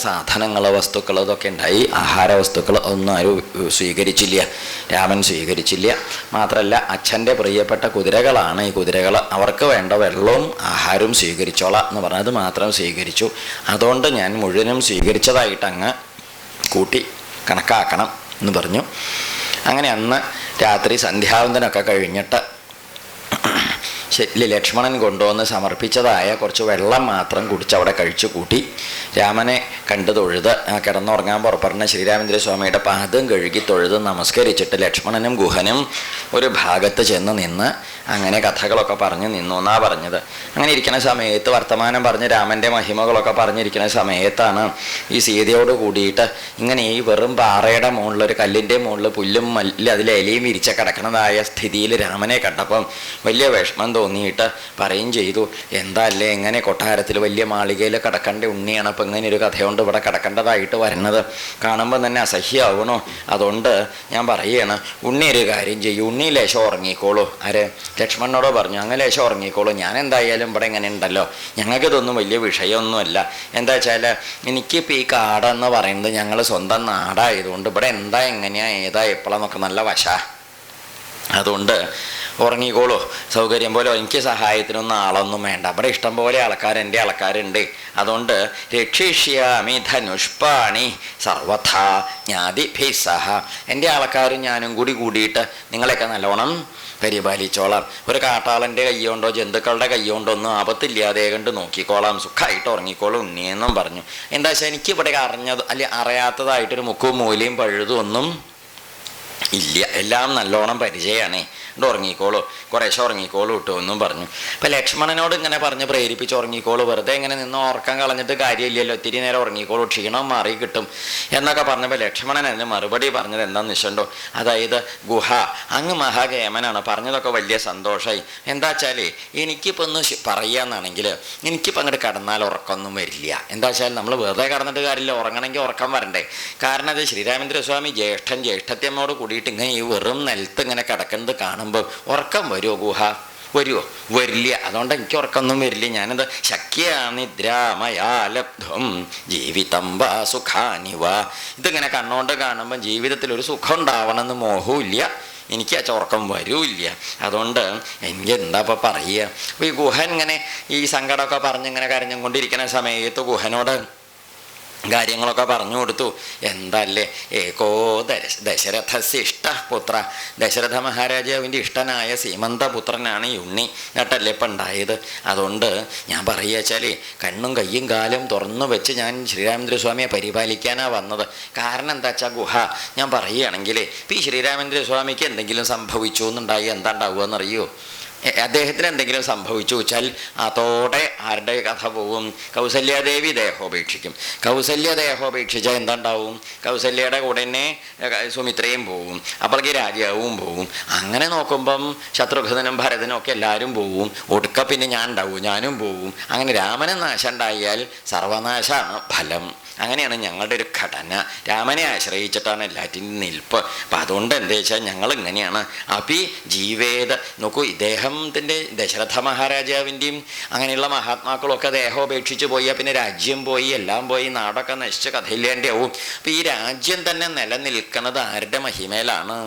സാധനങ്ങൾ വസ്തുക്കൾ ഇതൊക്കെ ഉണ്ടായി. ആഹാര വസ്തുക്കൾ ഒന്നും ആരും സ്വീകരിച്ചില്ല, രാമൻ സ്വീകരിച്ചില്ല. മാത്രമല്ല അച്ഛൻ്റെ പ്രിയപ്പെട്ട കുതിരകളാണ് ഈ കുതിരകൾ, അവർക്ക് വേണ്ട വെള്ളവും ആഹാരവും സ്വീകരിച്ചോളാം എന്ന് പറഞ്ഞത് മാത്രം സ്വീകരിച്ചു. അതുകൊണ്ട് ഞാൻ മുഴുവനും സ്വീകരിച്ചതായിട്ട് അങ്ങ് കൂട്ടി കണക്കാക്കണം എന്ന് പറഞ്ഞു. അങ്ങനെ അന്ന് രാത്രി സന്ധ്യാവന്തനൊക്കെ കഴിഞ്ഞിട്ട് ലക്ഷ്മണൻ കൊണ്ടുവന്ന് സമർപ്പിച്ചതായ കുറച്ച് വെള്ളം മാത്രം കുടിച്ച് അവിടെ കഴിച്ചു കൂട്ടി. രാമനെ കണ്ടു തൊഴുത് കിടന്നുറങ്ങാൻ പുറപ്പെടുന്ന ശ്രീരാമചന്ദ്രസ്വാമിയുടെ പാദം കഴുകി തൊഴുത് നമസ്കരിച്ചിട്ട് ലക്ഷ്മണനും ഗുഹനും ഒരു ഭാഗത്ത് ചെന്ന് നിന്ന് അങ്ങനെ കഥകളൊക്കെ പറഞ്ഞ് നിന്നു എന്നാ പറഞ്ഞത്. അങ്ങനെ ഇരിക്കുന്ന സമയത്ത് വർത്തമാനം പറഞ്ഞ് രാമൻ്റെ മഹിമകളൊക്കെ പറഞ്ഞിരിക്കുന്ന സമയത്താണ് ഈ സീതയോട് കൂടിയിട്ട് ഇങ്ങനെ ഈ വെറും പാറയുടെ മുകളിൽ ഒരു കല്ലിൻ്റെ മുകളിൽ പുല്ലും അതിൽ ഇലയും വിരിച്ച കിടക്കുന്നതായ സ്ഥിതിയിൽ രാമനെ കണ്ടപ്പം വലിയ വിഷമം തോന്നിയിട്ട് പറയും ചെയ്തു, എന്താ അല്ലേ എങ്ങനെ കൊട്ടാരത്തിൽ വലിയ മാളികയിൽ കിടക്കേണ്ട ഉണ്ണിയാണ്, അപ്പം ഇങ്ങനെ ഒരു കഥയുണ്ട് ഇവിടെ കിടക്കേണ്ടതായിട്ട് വരുന്നത്, കാണുമ്പോൾ തന്നെ അസഹ്യമാവണോ? അതുകൊണ്ട് ഞാൻ പറയുകയാണ്, ഉണ്ണി ഒരു കാര്യം ചെയ്യും, ഉണ്ണി ലേശം ഉറങ്ങിക്കോളൂ. ആര്? ലക്ഷ്മണനോട് പറഞ്ഞു, അങ്ങനെ ലേശം ഉറങ്ങിക്കോളൂ, ഞാൻ എന്തായാലും ഇവിടെ ഇങ്ങനെ ഉണ്ടല്ലോ, ഞങ്ങൾക്കിതൊന്നും വലിയ വിഷയമൊന്നുമല്ല. എന്താ വെച്ചാൽ എനിക്കിപ്പോൾ ഈ കാടെന്ന് പറയുന്നത് ഞങ്ങൾ സ്വന്തം നാടായതുകൊണ്ട് ഇവിടെ എന്താ എങ്ങനെയാ ഏതാ എപ്പോഴെന്നൊക്കെ നല്ല വശാ, അതുകൊണ്ട് ഉറങ്ങിക്കോളൂ, സൗകര്യം പോലെ, എനിക്ക് സഹായത്തിനൊന്നും ആളൊന്നും വേണ്ട, ഇവിടെ ഇഷ്ടം പോലെ ആൾക്കാർ എൻ്റെ ആൾക്കാരുണ്ട്, അതുകൊണ്ട് രക്ഷിഷ്യാമി ധനുഷ്പാണി സർവഥാ ജ്ഞാതിഭിസ്സഹ, എൻ്റെ ആൾക്കാരും ഞാനും കൂടിയിട്ട് നിങ്ങളെയൊക്കെ നല്ലോണം പരിപാലിച്ചോളാം, ഒരു കാട്ടാളൻ്റെ കൈകൊണ്ടോ ജന്തുക്കളുടെ കൈകൊണ്ടോ ഒന്നും ആപത്തില്ലാതെ കണ്ട് നോക്കിക്കോളാം, സുഖമായിട്ട് ഉറങ്ങിക്കോളും ഉണ്ണിയെന്നും പറഞ്ഞു. എന്താ വെച്ചാൽ എനിക്കിവിടെ അറിയാത്തതായിട്ടൊരു മുക്കും മൂലയും പഴുതും ഒന്നും ഇല്ല, എല്ലാം നല്ലോണം പരിചയമാണേ, ഉറങ്ങിക്കോളൂ, കുറേശ്ശെ ഉറങ്ങിക്കോളൂ കിട്ടും എന്നും പറഞ്ഞു. അപ്പം ലക്ഷ്മണനോട് ഇങ്ങനെ പറഞ്ഞ് പ്രേരിപ്പിച്ച് ഉറങ്ങിക്കോളൂ, വെറുതെ ഇങ്ങനെ നിന്ന് ഉറക്കം കളഞ്ഞിട്ട് കാര്യമില്ലല്ലോ, ഒത്തിരി നേരം ഉറങ്ങിക്കോളൂ, ക്ഷീണം മാറി കിട്ടും എന്നൊക്കെ പറഞ്ഞപ്പോൾ ലക്ഷ്മണൻ അതിന് മറുപടി പറഞ്ഞത് എന്താണെന്ന് വെച്ചിട്ടുണ്ടോ, അതായത് ഗുഹ അങ്ങ് മഹാകേമനാണ്, പറഞ്ഞതൊക്കെ വലിയ സന്തോഷമായി. എന്താ വെച്ചാൽ എനിക്കിപ്പോൾ ഒന്ന് പറയാന്നാണെങ്കിൽ എനിക്കിപ്പോൾ അങ്ങോട്ട് കിടന്നാൽ ഉറക്കമൊന്നും വരില്ല. എന്താ വെച്ചാൽ നമ്മൾ വെറുതെ കിടന്നിട്ട് കാര്യമില്ല, ഉറങ്ങണമെങ്കിൽ ഉറക്കം വരണ്ടേ. കാരണം അത് ശ്രീരാമചന്ദ്രസ്വാമി ജ്യേഷ്ഠത്യമ്മയോട് കൂടിയിട്ട് ഇങ്ങനെ ഈ വെറും നിലത്ത് ഇങ്ങനെ കിടക്കുന്നത് കാണുമ്പോൾ ഉറക്കം വരുമോ? ഗുഹ വരുമോ? വരില്ല. അതുകൊണ്ട് എനിക്ക് ഉറക്കമൊന്നും വരില്ല. ഞാനത് ശക്യാനിദ്രാമയാലബ്ധം ജീവിതം വാ സുഖാനി വാ, ഇതിങ്ങനെ കണ്ണുകൊണ്ട് കാണുമ്പോൾ ജീവിതത്തിലൊരു സുഖം ഉണ്ടാവണമെന്ന് മോഹമില്ല, എനിക്ക് ആ ഉറക്കം വരൂല്ല. അതുകൊണ്ട് എനിക്ക് എന്താ ഇപ്പം പറയുക. അപ്പോൾ ഈ ഗുഹൻ ഇങ്ങനെ ഈ സങ്കടമൊക്കെ പറഞ്ഞിങ്ങനെ കരഞ്ഞും കൊണ്ടിരിക്കുന്ന സമയത്ത് ഗുഹനോട് കാര്യങ്ങളൊക്കെ പറഞ്ഞു കൊടുത്തു. എന്തല്ലേ ഏകോ ദശരഥസ്യ ഇഷ്ടപുത്ര, ദശരഥ മഹാരാജാവിൻ്റെ ഇഷ്ടനായ സീമന്തപുത്രനാണ് ഈ ഉണ്ണി, എന്നിട്ടല്ലേ ഇപ്പം ഉണ്ടായത്. അതുകൊണ്ട് ഞാൻ പറയുക വെച്ചാൽ കണ്ണും കയ്യും കാലും തുറന്നു വെച്ച് ഞാൻ ശ്രീരാമചന്ദ്രസ്വാമിയെ പരിപാലിക്കാനാണ് വന്നത്. കാരണം എന്താ വെച്ചാൽ ഗുഹ ഞാൻ പറയുകയാണെങ്കിൽ ഇപ്പം ഈ ശ്രീരാമചന്ദ്രസ്വാമിക്ക് എന്തെങ്കിലും സംഭവിച്ചു എന്നുണ്ടായി എന്താ ഉണ്ടാവുക എന്നറിയോ? അദ്ദേഹത്തിന് എന്തെങ്കിലും സംഭവിച്ചു വെച്ചാൽ അതോടെ ആരുടെ കഥ പോവും? കൗസല്യാദേവി ദേഹോപേക്ഷിക്കും. കൗസല്യ ദേഹോപേക്ഷിച്ചാൽ എന്താണ്ടാവും? കൗസല്യയുടെ കൂടെ തന്നെ സുമിത്രയും പോവും, അപ്പോഴേക്ക് രാജാവും പോവും. അങ്ങനെ നോക്കുമ്പം ശത്രുഘ്നനും ഭരതനും ഒക്കെ എല്ലാവരും പോവും, ഒടുക്ക പിന്നെ ഞാൻ ഉണ്ടാവും, ഞാനും പോവും. അങ്ങനെ രാമന് നാശം ഉണ്ടായാൽ സർവനാശമാണ് ഫലം. അങ്ങനെയാണ് ഞങ്ങളുടെ ഒരു ഘടന. രാമനെ ആശ്രയിച്ചിട്ടാണ് എല്ലാറ്റിനും നിൽപ്പ്. അപ്പം അതുകൊണ്ട് എന്താ വെച്ചാൽ ഞങ്ങൾ ഇങ്ങനെയാണ്. അപ്പി ജീവേദ നോക്കൂ, ഇദ്ദേഹത്തിൻ്റെ ദശരഥ മഹാരാജാവിൻ്റെയും അങ്ങനെയുള്ള മഹാത്മാക്കളൊക്കെ ദേഹോപേക്ഷിച്ച് പോയാൽ പിന്നെ രാജ്യം പോയി, എല്ലാം പോയി, നാടൊക്കെ നശിച്ച് കഥയില്ലാണ്ടാവും. അപ്പം ഈ രാജ്യം തന്നെ നിലനിൽക്കുന്നത് ആരുടെ മഹിമയിലാണ്?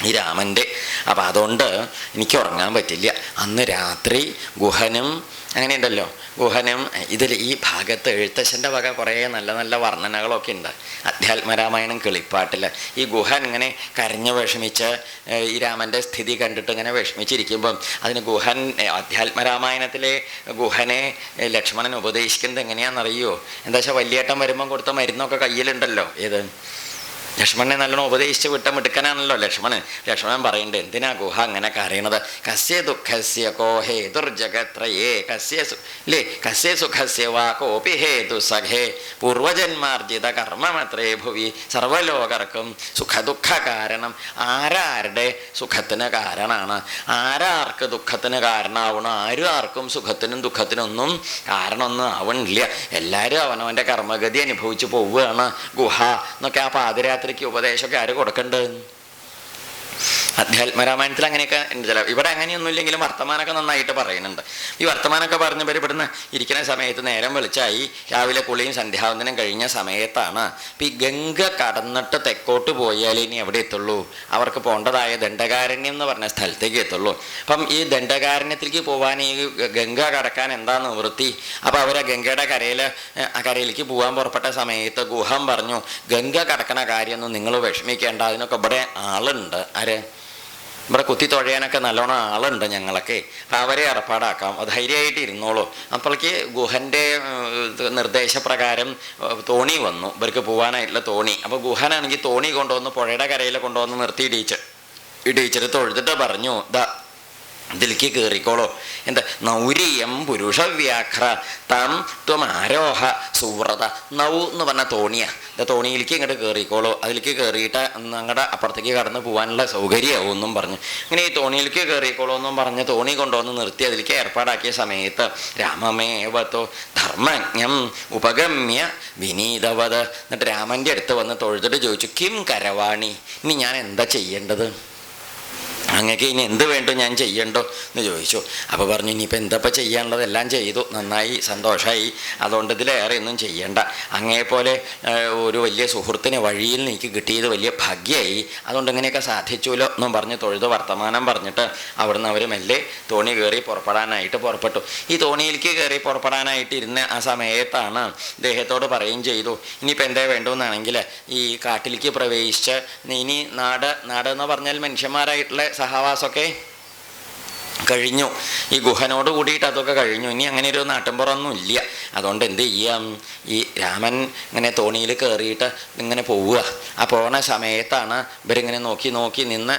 ഈ രാമൻ്റെ. അപ്പം അതുകൊണ്ട് എനിക്ക് ഉറങ്ങാൻ പറ്റില്ല. അന്ന് രാത്രി ഗുഹനും അങ്ങനെയുണ്ടല്ലോ, ഗുഹനും ഇതിൽ ഈ ഭാഗത്ത് എഴുത്തച്ഛൻ്റെ വക കുറേ നല്ല നല്ല വർണ്ണനകളൊക്കെ ഉണ്ട്. അധ്യാത്മരാമായണം കിളിപ്പാട്ടിൽ ഈ ഗുഹൻ ഇങ്ങനെ കരഞ്ഞു വിഷമിച്ച് ഈ രാമൻ്റെ സ്ഥിതി കണ്ടിട്ട് ഇങ്ങനെ വിഷമിച്ചിരിക്കുമ്പം അതിന് ഗുഹൻ അധ്യാത്മരാമായണത്തിലെ ഗുഹനെ ലക്ഷ്മണൻ ഉപദേശിക്കുന്നത് എങ്ങനെയാണെന്നറിയോ? എന്താ വെച്ചാൽ വല്യേട്ടൻ വരുമ്പം കൊടുത്ത മരുന്നൊക്കെ കയ്യിലുണ്ടല്ലോ, ഏത് ലക്ഷ്മണനെ നല്ലോണം ഉപദേശിച്ച് വിട്ട മിടുക്കനാണല്ലോ ലക്ഷ്മണൻ. ലക്ഷ്മണൻ പറയുന്നുണ്ട്, എന്തിനാ ഗുഹ അങ്ങനെ കരയണത്? കസ്യ ദുഃഖസ്യ കോ ഹേതുർജഗത്രയേ കസ്യ സുഖസ്യ വാ കോപി ഹേതു സഖേ പൂർവജന്മാർജിത കർമ്മമത്രേ ഭുവി സർവലോകർക്കും സുഖദുഃഖ കാരണം. ആരാരുടെ സുഖത്തിന് കാരണമാണ്? ആരാർക്ക് ദുഃഖത്തിന് കാരണമാവണം? ആരും ആർക്കും സുഖത്തിനും ദുഃഖത്തിനൊന്നും കാരണമൊന്നും ആവണില്ല. എല്ലാവരും അവനവൻ്റെ കർമ്മഗതി അനുഭവിച്ച് പോവുകയാണ്. ഗുഹ എന്നൊക്കെ ആ പാതിരാത്രി ഉപദേശമൊക്കെ ആര് കൊടുക്കണ്ട്? അധ്യാത്മരാമായണത്തിൽ അങ്ങനെയൊക്കെ ഉണ്ട്. ചില ഇവിടെ അങ്ങനെയൊന്നും ഇല്ലെങ്കിലും വർത്തമാനമൊക്കെ നന്നായിട്ട് പറയുന്നുണ്ട്. ഈ വർത്തമാനമൊക്കെ പറഞ്ഞവർ ഇവിടുന്ന് ഇരിക്കുന്ന സമയത്ത് നേരം വെളിച്ചായി, രാവിലെ കുളിയും സന്ധ്യാവന്തനം കഴിഞ്ഞ സമയത്താണ്. ഇപ്പം ഈ ഗംഗ കടന്നിട്ട് തെക്കോട്ട് പോയാൽ ഇനി എവിടെ എത്തുള്ളൂ? അവർക്ക് പോകേണ്ടതായ ദണ്ഡകാരണ്യം എന്ന് പറഞ്ഞ സ്ഥലത്തേക്ക് എത്തുള്ളൂ. അപ്പം ഈ ദണ്ഡകാരണ്യത്തിലേക്ക് പോകാൻ ഈ ഗംഗ കടക്കാൻ എന്താ നിവൃത്തി? അപ്പം അവർ ഗംഗയുടെ കരയിലേക്ക് പോകാൻ പുറപ്പെട്ട സമയത്ത് ഗുഹം പറഞ്ഞു, ഗംഗ കടക്കണ കാര്യമൊന്നും നിങ്ങൾ വിഷമിക്കേണ്ട, അതിനൊക്കെ ഇവിടെ ആളുണ്ട്. ആര്? ഇവിടെ കുത്തി തുഴയാനൊക്കെ നല്ലോണം ആളുണ്ട് ഞങ്ങളൊക്കെ. അപ്പം അവരെ ഏർപ്പാടാക്കാം, ധൈര്യമായിട്ട് ഇരുന്നോളൂ. അപ്പോഴേക്ക് ഗുഹൻ്റെ നിർദ്ദേശപ്രകാരം തോണി വന്നു, ഇവർക്ക് പോകാനായിട്ടുള്ള തോണി. അപ്പോൾ ഗുഹനാണെങ്കിൽ തോണി കൊണ്ടുവന്ന് പുഴയുടെ കരയിൽ കൊണ്ടുവന്ന് നിർത്തി ഇടിച്ചിട്ട് തൊഴുതിട്ട് പറഞ്ഞു, ഇതിലേക്ക് കയറിക്കോളൂ. എന്താ? നൗരിയം പുരുഷവ്യാഘ്ര തം ത്വം ആരോഹ സുവ്രത. നൗ എന്ന് പറഞ്ഞ തോണിയാണ്. തോണിയിലേക്ക് ഇങ്ങോട്ട് കയറിക്കോളൂ, അതിലേക്ക് കയറിയിട്ട് അങ്ങടെ അപ്പുറത്തേക്ക് കടന്ന് പോകാനുള്ള സൗകര്യമാവും എന്നും പറഞ്ഞു. ഇങ്ങനെ ഈ തോണിയിലേക്ക് കയറിക്കോളൂ എന്നും പറഞ്ഞ് തോണി കൊണ്ടുവന്ന് നിർത്തി അതിലേക്ക് ഏർപ്പാടാക്കിയ സമയത്ത് രാമമേവത്തോ ധർമ്മജ്ഞം ഉപഗമ്യ വിനീതവത്. എന്നിട്ട് രാമൻ്റെ അടുത്ത് വന്ന് തൊഴുതിട്ട് ചോദിച്ചു, കിം കരവാണി, ഇനി ഞാൻ എന്താ ചെയ്യേണ്ടത്? അങ്ങക്ക് ഇനി എന്ത് വേണ്ടോ ഞാൻ ചെയ്യണ്ടോ എന്ന് ചോദിച്ചു. അപ്പോൾ പറഞ്ഞു, ഇനിയിപ്പോൾ എന്തപ്പോൾ ചെയ്യാനുള്ളതെല്ലാം ചെയ്തു, നന്നായി, സന്തോഷമായി, അതുകൊണ്ട് ഇതിലേറെ ഒന്നും ചെയ്യണ്ട. അങ്ങേപോലെ ഒരു വലിയ സുഹൃത്തിനെ വഴിയിൽ എനിക്ക് കിട്ടിയത് വലിയ ഭാഗ്യമായി, അതുകൊണ്ട് ഇങ്ങനെയൊക്കെ സാധിച്ചുല്ലോ എന്നും പറഞ്ഞ് തൊഴുത് വർത്തമാനം പറഞ്ഞിട്ട് അവിടുന്ന് അവർ മെല്ലെ തോണി കയറി പുറപ്പെടാനായിട്ട് പുറപ്പെട്ടു. ഈ തോണിയിലേക്ക് കയറി പുറപ്പെടാനായിട്ട് ഇരുന്ന ആ സമയത്താണ് ഇദ്ദേഹത്തോട് പറയുകയും ചെയ്തു, ഇനിയിപ്പോൾ എന്താ വേണ്ടതെന്നാണെങ്കിൽ ഈ കാട്ടിലേക്ക് പ്രവേശിച്ച് ഇനി നാട് എന്ന് പറഞ്ഞാൽ മനുഷ്യന്മാരായിട്ടുള്ള സഹവാസമൊക്കെ കഴിഞ്ഞു, ഈ ഗുഹനോട് കൂടിയിട്ട് അതൊക്കെ കഴിഞ്ഞു, ഇനി അങ്ങനെ ഒരു നാട്ടിൻപുറമൊന്നും ഇല്ല. അതുകൊണ്ട് എന്ത് ചെയ്യാം? ഈ രാമൻ ഇങ്ങനെ തോണിയിൽ കയറിയിട്ട് ഇങ്ങനെ പോവുക. ആ പോണ സമയത്താണ് ഇവരിങ്ങനെ നോക്കി നിന്ന്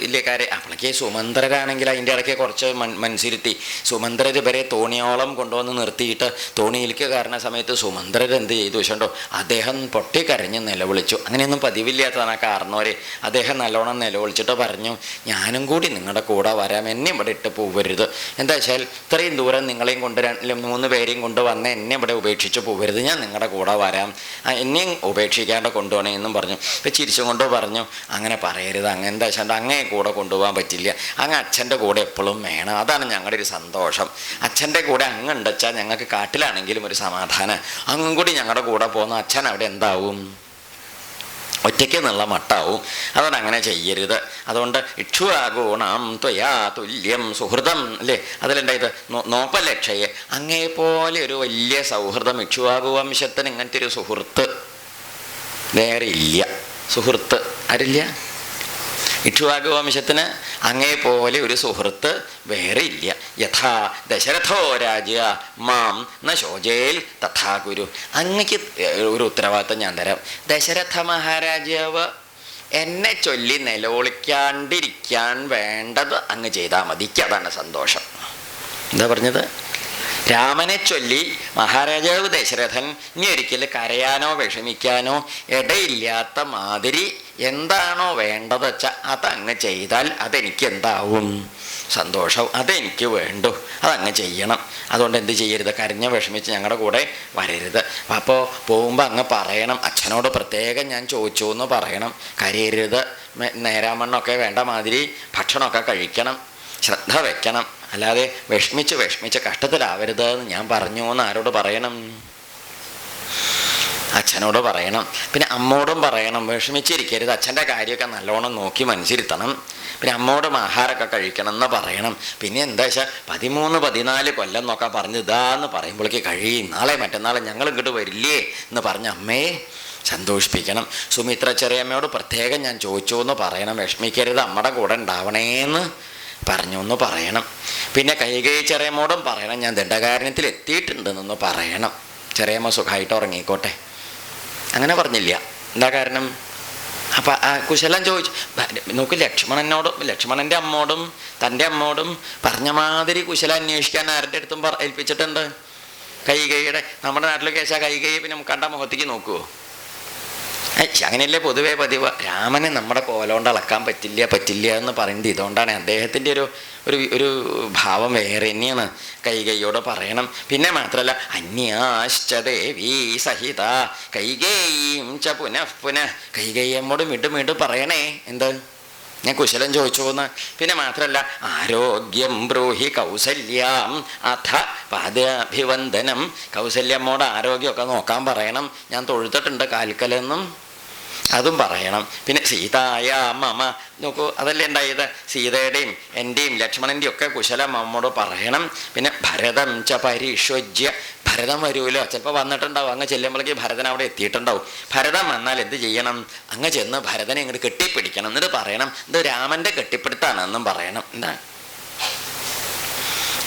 ഇല്ലേക്കാരെ. അപ്പോഴേക്ക് സുമന്ത്രരാണെങ്കിൽ അതിൻ്റെ ഇടയ്ക്ക് കുറച്ച് മനസ്സിരുത്തി. സുമന്ത്രർ ഇവരെ തോണിയോളം കൊണ്ടുവന്ന് നിർത്തിയിട്ട് തോണിയിലേക്ക് കയറുന്ന സമയത്ത് സുമന്ത്രർ എന്ത് ചെയ്തു വെച്ചോ, അദ്ദേഹം പൊട്ടിക്കരഞ്ഞ് നിലവിളിച്ചു. അങ്ങനെയൊന്നും പതിവില്ലാത്തതാണ് കാരണവരെ. അദ്ദേഹം നല്ലോണം നിലവിളിച്ചിട്ട് പറഞ്ഞു, ഞാനും കൂടി നിങ്ങളുടെ കൂടെ വരാം, എന്നെ ഇവിടെ ഇട്ട് പോവരുത്. എന്താ വെച്ചാൽ ഇത്രയും ദൂരം നിങ്ങളെയും കൊണ്ട് 3 പേരെയും കൊണ്ടുവന്ന് എന്നെ ഇവിടെ ഉപേക്ഷിച്ച് പോവരുത്, ഞാൻ നിങ്ങളുടെ കൂടെ വരാം, എന്നെയും ഉപേക്ഷിക്കാണ്ട് കൊണ്ടുപോകണേ എന്നും പറഞ്ഞു. ഇപ്പം ചിരിച്ചും കൊണ്ട് പറഞ്ഞു, അങ്ങനെ പറയരുത്, അങ്ങ് എന്താ വെച്ചാൽ അങ്ങേ കൂടെ കൊണ്ടുപോകാൻ പറ്റില്ല, അങ്ങ് അച്ഛൻ്റെ കൂടെ എപ്പോഴും വേണം, അതാണ് ഞങ്ങളുടെ ഒരു സന്തോഷം. അച്ഛൻ്റെ കൂടെ അങ്ങ് ഉണ്ടെച്ചാൽ ഞങ്ങൾക്ക് കാട്ടിലാണെങ്കിലും ഒരു സമാധാനം, അങ്ങും കൂടി ഞങ്ങളുടെ കൂടെ പോകുന്ന അച്ഛൻ അവിടെ എന്താവും? ഒറ്റയ്ക്ക് എന്നുള്ള മട്ടാവും. അതുകൊണ്ട് അങ്ങനെ ചെയ്യരുത്. അതുകൊണ്ട് ഇക്ഷ്വാഗുണം ത്വയാ തുല്യം സുഹൃതം അല്ലേ, അതിലുണ്ടായത് നോപ്പലക്ഷയെ, അങ്ങേപോലെ ഒരു വലിയ സൗഹൃദം ഇക്ഷ്വാകു വംശത്തിന് ഇങ്ങനത്തെ ഒരു സുഹൃത്ത് വേറെ ഇല്ല. സുഹൃത്ത് ആരില്ല? ഇക്ഷ്വാകു വംശത്തിന് അങ്ങേപോലെ ഒരു സുഹൃത്ത് വേറെ ഇല്ല. യഥാ ദശരഥോ രാജ്യ മാം ന ശോചേൽ തഥാ ഗുരു. അങ്ങക്ക് ഒരു ഉത്തരവാദിത്വം ഞാൻ തരാം. ദശരഥ മഹാരാജാവ് എന്നെ ചൊല്ലി നിലവിളിക്കാണ്ടിരിക്കാൻ വേണ്ടത് അങ്ങ് ചെയ്താൽ മതി, അതാണ് സന്തോഷം. എന്താ പറഞ്ഞത്? രാമനെ ചൊല്ലി മഹാരാജാവ് ദശരഥൻ ഇനി ഒരിക്കലും കരയാനോ വിഷമിക്കാനോ ഇടയില്ലാത്ത മാതിരി എന്താണോ വേണ്ടത് വെച്ചാൽ അതങ്ങ് ചെയ്താൽ അതെനിക്ക് എന്താവും? സന്തോഷം. അതെനിക്ക് വേണ്ടു, അതങ്ങ് ചെയ്യണം. അതുകൊണ്ട് എന്ത് ചെയ്യരുത്? കരഞ്ഞ് വിഷമിച്ച് ഞങ്ങളുടെ കൂടെ വരരുത്. അപ്പോൾ പോകുമ്പോൾ അങ്ങ് പറയണം, അച്ഛനോട് പ്രത്യേകം ഞാൻ ചോദിച്ചു എന്ന് പറയണം. കരയരുത്, നേരാമണ്ണൊക്കെ വേണ്ട മാതിരി ഭക്ഷണമൊക്കെ കഴിക്കണം, ശ്രദ്ധ വെക്കണം, അല്ലാതെ വിഷമിച്ച് കഷ്ടത്തിലാവരുത് എന്ന് ഞാൻ പറഞ്ഞു എന്ന് ആരോട് പറയണം? അച്ഛനോട് പറയണം. പിന്നെ അമ്മോടും പറയണം, വിഷമിച്ചിരിക്കരുത്, അച്ഛൻ്റെ കാര്യമൊക്കെ നല്ലോണം നോക്കി മനസ്സിരുത്തണം. പിന്നെ അമ്മോടും ആഹാരമൊക്കെ കഴിക്കണം എന്ന് പറയണം. പിന്നെ എന്താ വെച്ചാൽ 13-14 കൊല്ലം എന്നൊക്കെ പറഞ്ഞ് ഇതാന്ന് പറയുമ്പോഴേക്ക് കഴിയും, നാളെ മറ്റന്നാളെ ഞങ്ങൾ ഇങ്ങോട്ട് വരില്ലേ എന്ന് പറഞ്ഞ് അമ്മയെ സന്തോഷിപ്പിക്കണം. സുമിത്ര ചെറിയമ്മയോട് പ്രത്യേകം ഞാൻ ചോദിച്ചു എന്ന് പറയണം, വിഷമിക്കരുത്, അമ്മയുടെ കൂടെ ഉണ്ടാവണേന്ന് പറഞ്ഞു എന്ന് പറയണം. പിന്നെ കൈകൈ ചെറിയമ്മോടും പറയണം, ഞാൻ ദണ്ഡകാരണ്യത്തിൽ എത്തിയിട്ടുണ്ടെന്നൊന്ന് പറയണം, ചെറിയമ്മ സുഖമായിട്ട് ഉറങ്ങിക്കോട്ടെ. അങ്ങനെ പറഞ്ഞില്ല. എന്താ കാരണം? അപ്പം ആ കുശലം ചോദിച്ചു നോക്ക്. ലക്ഷ്മണൻ്റെ അമ്മോടും തൻ്റെ അമ്മോടും പറഞ്ഞ മാതിരി കുശലം അന്വേഷിക്കാൻ ആരുടെ അടുത്തും ഏൽപ്പിച്ചിട്ടുണ്ട്? കൈകൈയുടെ. നമ്മുടെ നാട്ടിലൊക്കെ വെച്ചാൽ കൈകൈ പിന്നെ കണ്ട മുഖത്തേക്ക് നോക്കുമോ? അങ്ങനെയല്ലേ പൊതുവേ പതിവ്. രാമനെ നമ്മുടെ കോലോണ്ട് അളക്കാൻ പറ്റില്ല എന്ന് പറയുന്നത് ഇതുകൊണ്ടാണ്. അദ്ദേഹത്തിൻ്റെ ഒരു ഭാവം വേറെ തന്നെയാണ്. കൈകൈയോട് പറയണം. പിന്നെ മാത്രമല്ല, അന്യാശ്ച ദേവീ സഹിത കൈകേയീം ച പുനഃ കൈകേയമ്മോട് വീണ്ടും പറയണേ. എന്ത്? ഞാൻ കുശലം ചോദിച്ചു എന്ന്. പിന്നെ മാത്രമല്ല, ആരോഗ്യം ബ്രൂഹി കൗസല്യാം അഥ പാദാഭിവന്ദനം. കൗസല്യമ്മോട് ആരോഗ്യമൊക്കെ നോക്കാൻ പറയണം. ഞാൻ തൊഴുത്തിട്ടുണ്ട് കാൽക്കലെന്നും അതും പറയണം. പിന്നെ സീതായ മമ, നോക്കൂ, അതല്ലേ ഉണ്ടായത്, സീതയുടെയും എൻ്റെയും ലക്ഷ്മണൻ്റെയും ഒക്കെ കുശലം അമ്മോട് പറയണം. പിന്നെ ഭരതം ച പരിഷ്വജ്യ, ഭരതം വരുമല്ലോ, ചിലപ്പോൾ വന്നിട്ടുണ്ടാവും. അങ്ങ് ചെല്ലുമ്പോഴേക്ക് ഭരതൻ അവിടെ എത്തിയിട്ടുണ്ടാവും. ഭരതൻ വന്നാൽ എന്ത് ചെയ്യണം? അങ്ങ് ചെന്ന് ഭരതനെ ഇങ്ങോട്ട് കെട്ടിപ്പിടിക്കണം. എന്നിട്ട് പറയണം, ഇത് രാമൻ്റെ കെട്ടിപ്പിടുത്താണെന്നും പറയണം. എന്താ,